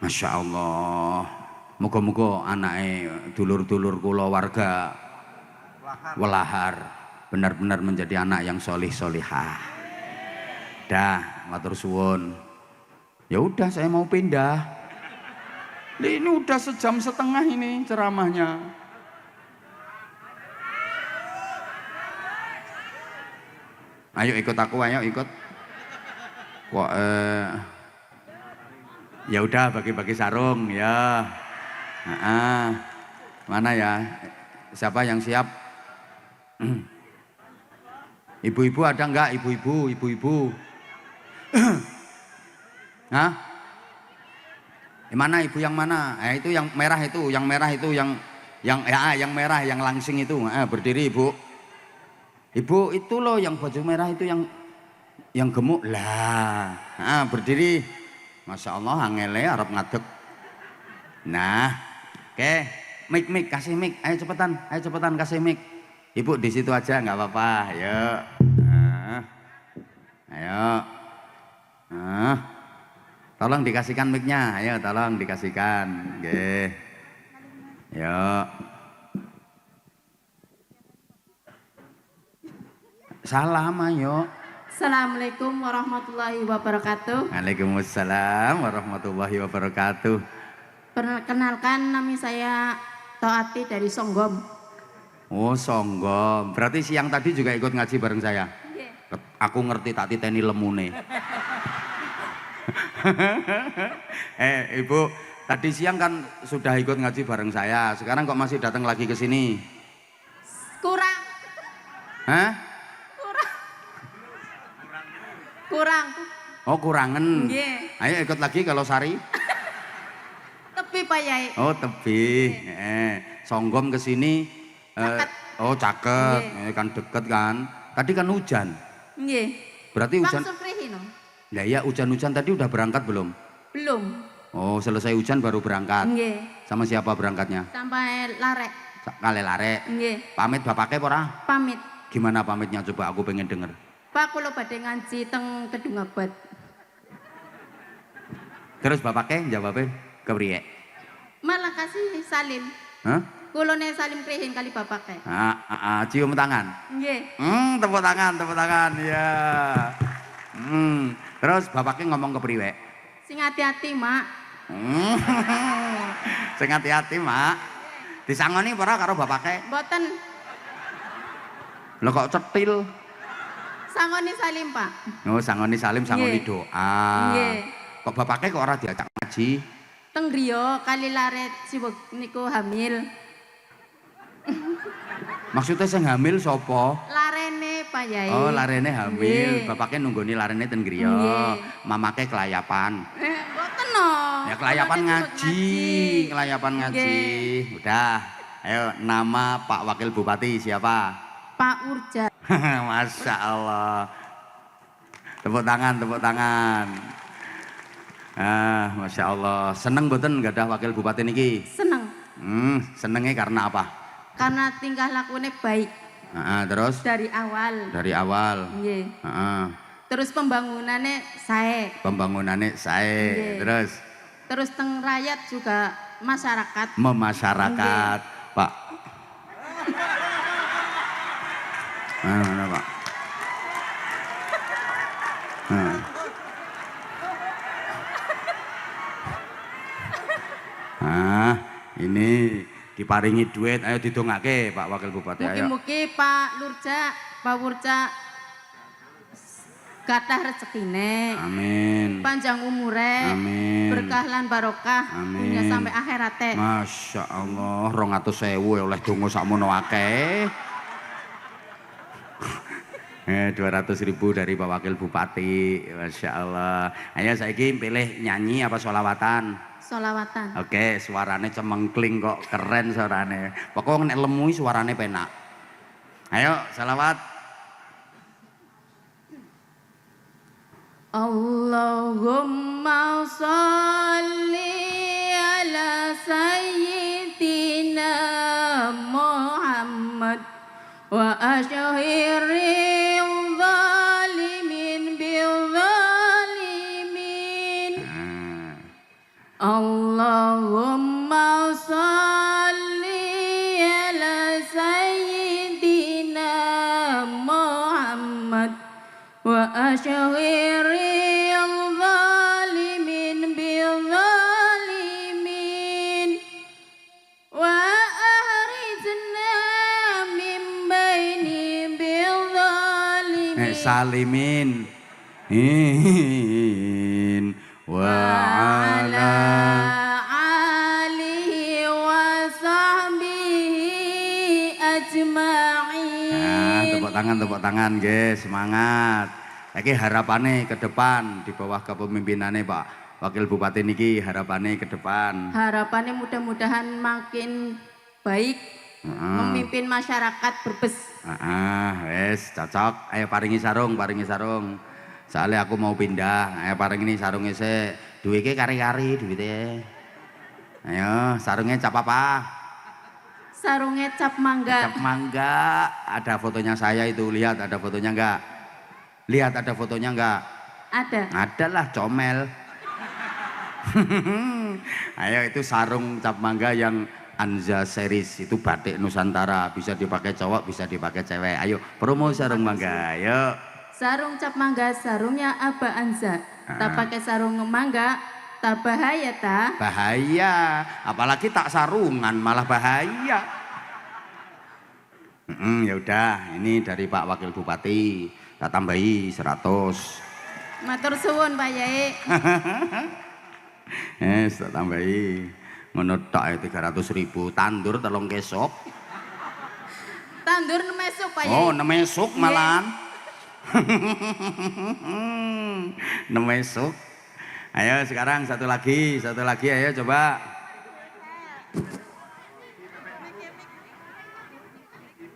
Masya Allah, moga-moga anaknya dulur-dulur kula warga welahar benar-benar menjadi anak yang solihah. Dah, matur suwun. Ya udah, saya mau pindah. Ini udah 1,5 jam ini ceramahnya. Ayo ikut aku, ayo ikut. Kok ya udah bagi-bagi sarung ya. Mana ya? Siapa yang siap? Ibu-ibu ada enggak? Ibu-ibu. Hah? Mana ibu yang mana? Itu yang merah itu, yang merah yang langsing itu. Berdiri ibu. Ibu itu loh yang baju merah itu yang gemuk lah. Berdiri. Masya Allah, angele arep ngadeg. Nah, oke, mic kasih mic. Ayo cepetan kasih mic. Ibu di situ aja nggak apa-apa. Ayo. Tolong dikasihkan mic-nya. Ayo tolong dikasihkan. Nggih. Yuk. Salam ayo. Assalamualaikum warahmatullahi wabarakatuh. Waalaikumsalam warahmatullahi wabarakatuh. Perkenalkan, nama saya Toati dari Songgom. Oh, Songgom. Berarti siang tadi juga ikut ngaji bareng saya. Yeah. Aku ngerti tak titeni lemune. Ibu, tadi siang kan sudah ikut ngaji bareng saya. Sekarang kok masih datang lagi ke sini? Kurang. Hah? Kurang. Oh, kurangen. Yeah. Ayo ikut lagi kalau Sari. Tepi Pak Yai. Oh, tepi. Songgom ke sini. Oh, caket. Kan deket kan. Tadi kan hujan. Nggih. Berarti hujan. Langsung prihino. Ya, hujan-hujan tadi udah berangkat belum? Belum. Oh, selesai hujan baru berangkat. Nggih. Sama siapa berangkatnya? Sampai Larek. Kali lare. Nggih. Pamit bapaknya apa ora? Pamit. Gimana pamitnya coba aku pengen denger. Pak kula badhe ngaji teng Kedungabad. Terus bapaknya jawabnya kepriye? Malah kasih salim. Hah? Kulone salim krihin kali bapake. Cium tangan. Nggih. Tepuk tangan ya. Terus bapaknya ngomong kepriwe? Sing hati-hati, Mak. Sing hati-hati, Mak. Disangoni ora karo bapaknya? Mboten Lho kok cetil? sangoni salim, Pak. Oh, sangoni salim, sangoni Nggih. doa. Nggih. Kok bapaknya kok ora diajak ngaji? Teng griya kali laret siwek niku hamil. Maksudnya sing hamil sapa? Larene, Pak Yai. Oh, larene hamil. Nggih. Bapaknya nunggoni larene ten griya. Nggih. Mamake kelayapan. Mboten no. Ya kelayapan Kulone siwek ngaji, kelayapan ngaji. Udah. Ayo, nama Pak Wakil Bupati siapa? Pak Urja. Masya Allah. Tepuk tangan, tepuk tangan. Masya Allah. Seneng mboten gadah Wakil Bupati niki? Seneng Senengnya karena apa? karena tingkah lakune baik Terus dari awal. dari awal. Nggih. Terus Terus pembangunannya sae. pembangunannya saya. Nggih. Terus Teng rakyat juga masyarakat. memasyarakat, Pak. Mana Pak? Ini diparingi duit, ayo didongake Pak Wakil Bupati, ayo. Mugi-mugi Pak Wurja kathah rezekine. Amin. Panjang umure. Amin. Berkah lan barokah. Amin. Dunya sampai akhirate. Masya Allah, 200.000 oleh donga sakmono akeh. 200.000 dari Pak Wakil Bupati, Masya Allah. Ayo saiki pilih nyanyi apa sholawatan? Sholawatan. Oke, suarane cemengkling kok, keren suarane. Pokoknya nek lemu suarane penak. Ayo, sholawat. Allahumma sholli ala sayyidina Muhammad wa asyhiril zalimin bil zalimin. Allahumma sholli ala sayyidina Muhammad wa asyhiril zalimin bil zalimin wa ahrijna min baini bil zalimin Salimin. Wa ala alihi wa sahbihi ajma'in. Tepuk tangan, guys, semangat. Lagi harapannya ke depan di bawah kepemimpinannya Pak Wakil Bupati niki, harapannya ke depan. Harapannya mudah-mudahan makin baik memimpin masyarakat berbes. Wes cocok. Ayo paringi sarung. Soalnya aku mau pindah. Ayo paringi sarungnya se. Duitnya kari-kari duitnya. Ayo sarungnya cap apa? Sarungnya cap mangga. Cap mangga. Ada fotonya saya itu, lihat ada fotonya enggak? Lihat ada fotonya enggak? Ada. Ada lah, comel. Ayo itu sarung cap mangga yang Anza series, itu batik Nusantara, bisa dipakai cowok, bisa dipakai cewek. Ayo promo sarung mangga, ayo. Sarung cap mangga, sarungnya Aba Anza. Tak pakai sarung mangga, tak bahaya ta? Bahaya, apalagi tak sarungan malah bahaya. Ya udah, ini dari Pak Wakil Bupati, tak tambahi 100. Matur suwun Pak Yai. Tak tambahi. Ngono tok 300.000, tandur telung kesok. Tandur mesuk Pak Yai. Oh, nemesuk malahan. Nemesuk. Ayo sekarang satu lagi ayo coba.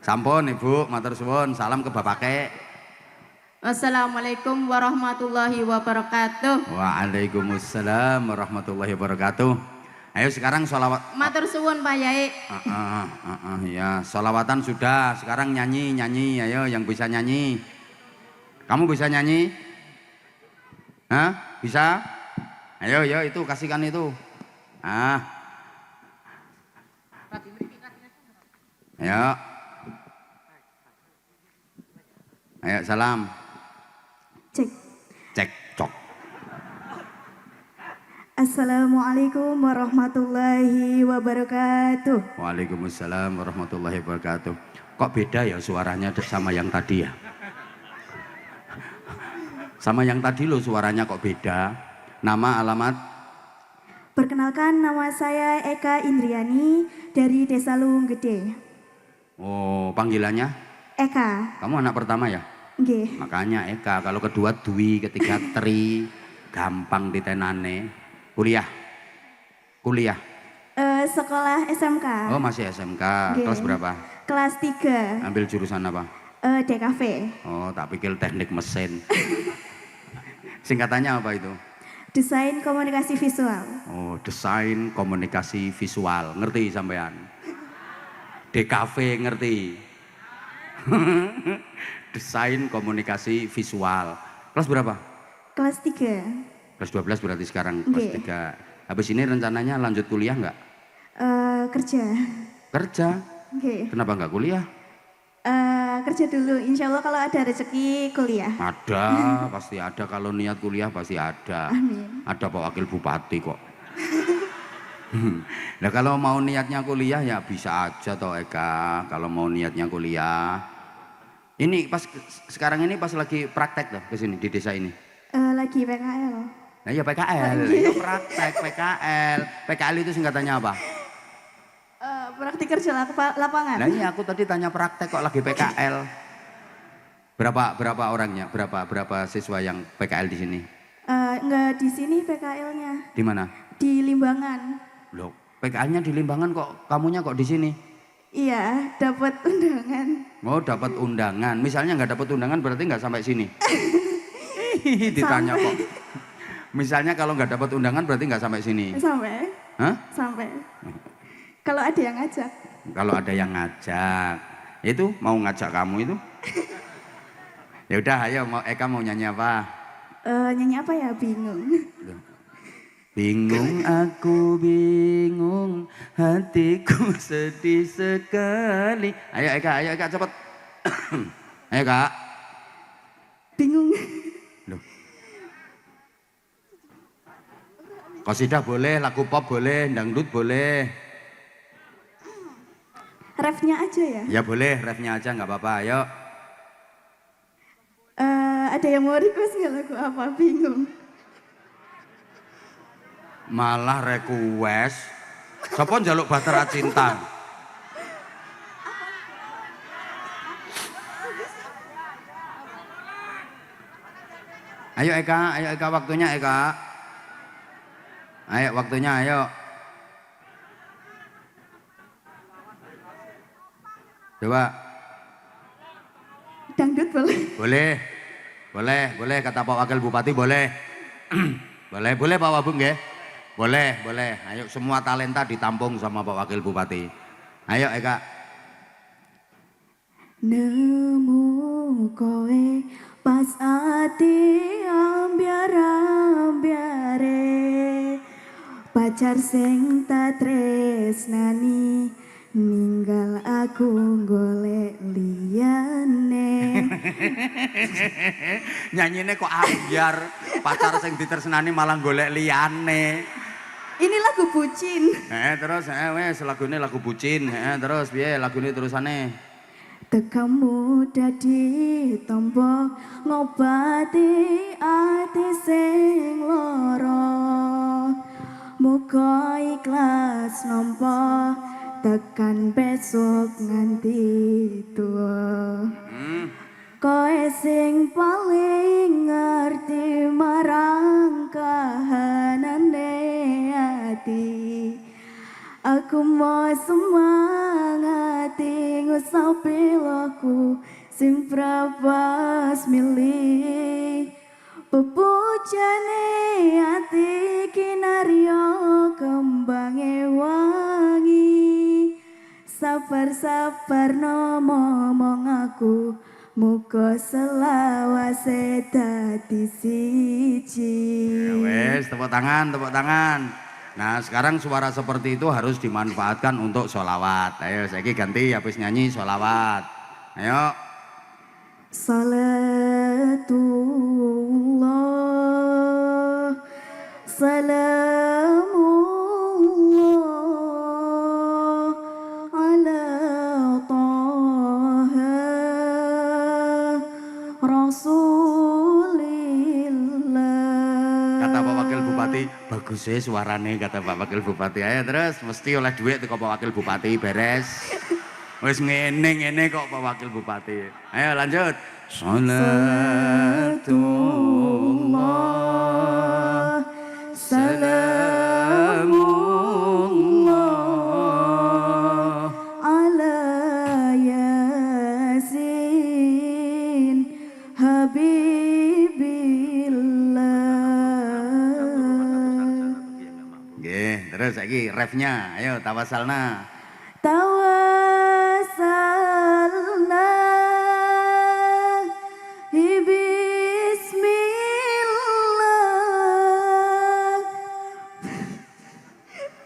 Sampun Ibu, matur suwun, salam ke bapake. Wassalamualaikum warahmatullahi wabarakatuh. Waalaikumsalam warahmatullahi wabarakatuh. Ayo sekarang sholawat. Matur suwun Pak Yai. Ya, sholawatan sudah. Sekarang nyanyi. Ayo yang bisa nyanyi. Kamu bisa nyanyi? Hah? Bisa? Ayo itu kasihkan itu. Ayo salam. Cek cok. Assalamualaikum warahmatullahi wabarakatuh. Waalaikumsalam warahmatullahi wabarakatuh. Kok beda ya suaranya sama yang tadi ya? Sama yang tadi lo suaranya kok beda. Nama, alamat? Perkenalkan, nama saya Eka Indriani dari Desa Luwung Gede. Oh, panggilannya? Eka. Kamu anak pertama ya? Nggih. Makanya Eka, kalau kedua Dwi, ketiga Tri, gampang ditenane. Kuliah? Sekolah SMK. Oh masih SMK, Nggih. kelas berapa? Kelas 3. Ambil jurusan apa? DKV. Oh tak pikir teknik mesin. Singkatannya apa itu? Desain Komunikasi Visual. Oh desain komunikasi visual, ngerti sampean? DKV ngerti? Desain komunikasi visual. Kelas berapa? Kelas 3. Kelas 12 berarti sekarang kelas 3. Habis ini rencananya lanjut kuliah nggak? Kerja. Kerja? Nggih. Kenapa nggak kuliah? Kerja dulu, insya Allah kalau ada rezeki kuliah. Ada, pasti ada. Kalau niat kuliah pasti ada. Amin. Ada Pak Wakil Bupati kok. Nah kalau mau niatnya kuliah ya bisa aja toh Eka. Kalau mau niatnya kuliah. Ini pas sekarang ini pas lagi praktek loh ke sini di desa ini. Lagi PKL. Nah ya PKL, itu praktek PKL. PKL itu singkatannya apa? Praktik kerja lapangan. Nah iya aku tadi tanya praktek kok lagi PKL. Berapa orangnya? Berapa siswa yang PKL di sini? Enggak di sini PKL-nya. Di mana? Di Limbangan. Loh, PKL-nya di Limbangan kok kamunya kok di sini? Iya, dapat undangan. Oh, dapat undangan. Misalnya nggak dapat undangan berarti nggak sampai sini. Ditanya kok. Misalnya kalau nggak dapat undangan berarti nggak sampai sini. Sampai. Hah? Sampai. Kalau ada yang ngajak. Kalau ada yang ngajak. Itu mau ngajak kamu itu? Ya udah, ayo Eka mau nyanyi apa? Nyanyi apa ya? Bingung. Bingung aku bingung, hatiku sedih sekali. Ayo Eka cepet. Ayo Kak. Bingung. Loh. Qasidah boleh, lagu pop boleh, dangdut boleh. Refnya aja ya? Ya boleh, refnya aja nggak apa-apa, ayo. Ada yang mau request nggak lagu apa? Bingung. Malah request. Sapa njaluk Bahtera Cinta? Ayo Eka waktunya Eka. Ayo waktunya, ayo. Coba. Dangdut boleh? Boleh kata Pak Wakil Bupati boleh. boleh Pak Wabung ya? Boleh. Ayo semua talenta ditampung sama Pak Wakil Bupati. Ayo Eka. Nemu kowe pas ati ambyar-ambyare, pacar sing tak tresnani ninggal aku golek liyane. Nyanyine kok ambyar, pacar sing ditresnani malah golek liyane. Ini lagu bucin. Terus wes lagune lagu bucin. Terus piye lagune terusane? Tekamu dadi tombo ngobati ati sing lara, muga ikhlas nampa tekan besok nganti tua. Koe sing paling ngerti marang kahanane ati, aku mau semangati ngusau piloku sing prabas milih, pepujane ati kinario kembang wangi sabar-sabar ngomong aku muga selawase dadi siji. Ya wes, tepuk tangan, tepuk tangan. Nah sekarang suara seperti itu harus dimanfaatkan untuk sholawat. Ayo saya ganti habis nyanyi sholawat. Ayo. Salatullah salamullah ala taha rasulillah. Kata Pak Wakil Bupati, bagus ya suarane kata Pak Wakil Bupati. Ayo terus mesti oleh duit ke Pak Wakil Bupati beres. Wis ngene kok Pak Wakil Bupati. Ayo lanjut. Salatullah salamullah ala yasin habibillah. Nggih, terus saiki refnya. Ayo tawasalna. Tawassalna bismillah.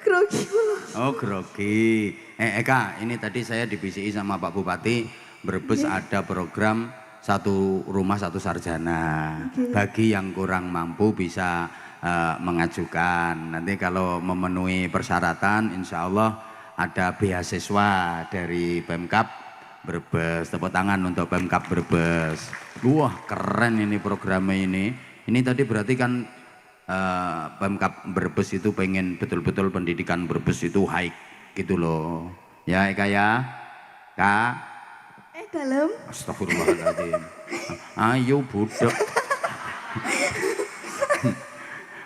Grogi kula. Oh grogi. Eka, ini tadi saya dibisiki sama Pak Bupati, Brebes ada program satu rumah satu sarjana. Bagi yang kurang mampu bisa mengajukan. Nanti kalau memenuhi persyaratan, insya Allah ada beasiswa dari Pemkab Brebes. Tepuk tangan untuk Pemkab Brebes. Wah keren ini programnya ini. Ini tadi berarti kan Pemkab Brebes itu pengen betul-betul pendidikan Brebes itu high gitu loh. Ya Eka ya. Kak. Dalam. Astagfirullahaladzim. Ayo budak.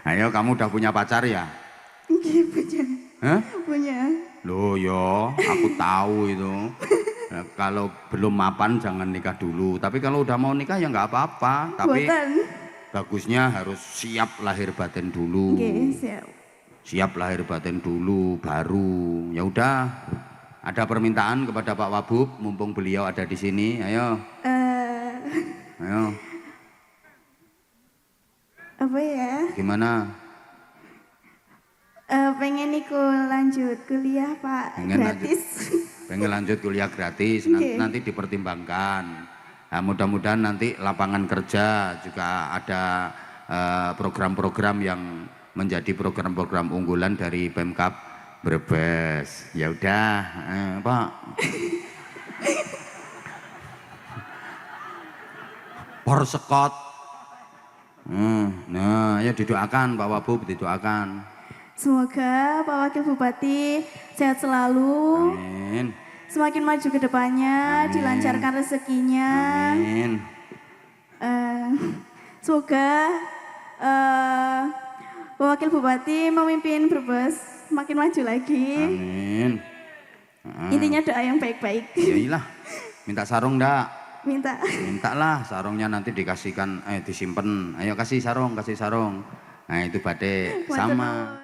Ayo kamu udah punya pacar ya? Nggih, punya. Hah? Punya. Loh yo, aku tahu itu. Nah, kalau belum mapan jangan nikah dulu. Tapi kalau udah mau nikah ya nggak apa-apa. Tapi Buatan. bagusnya harus siap lahir batin dulu. Nggih, siap. Siap lahir batin dulu, baru. Ya udah. Ada permintaan kepada Pak Wabub, mumpung beliau ada di sini. Ayo. Ayo. Apa ya? Gimana? Pengen iku lanjut kuliah Pak, gratis. Pengen lanjut kuliah gratis, nanti dipertimbangkan. Nah, mudah-mudahan nanti lapangan kerja juga ada program-program yang menjadi program-program unggulan dari Pemkab Brebes. Ya udah, Pak. Porsekot. Nah, ya didoakan Pak Wabub, didoakan. Semoga Pak Wakil Bupati sehat selalu. Amin. Semakin maju ke depannya, dilancarkan rezekinya. Amin. Semoga Pak Wakil Bupati memimpin Brebes makin maju lagi. Amin. Intinya doa yang baik-baik. Ya iyalah. Minta sarung ndak? Minta. Mintalah sarungnya nanti dikasihkan, disimpan. Ayo kasih sarung, kasih sarung. Nah itu badai sama.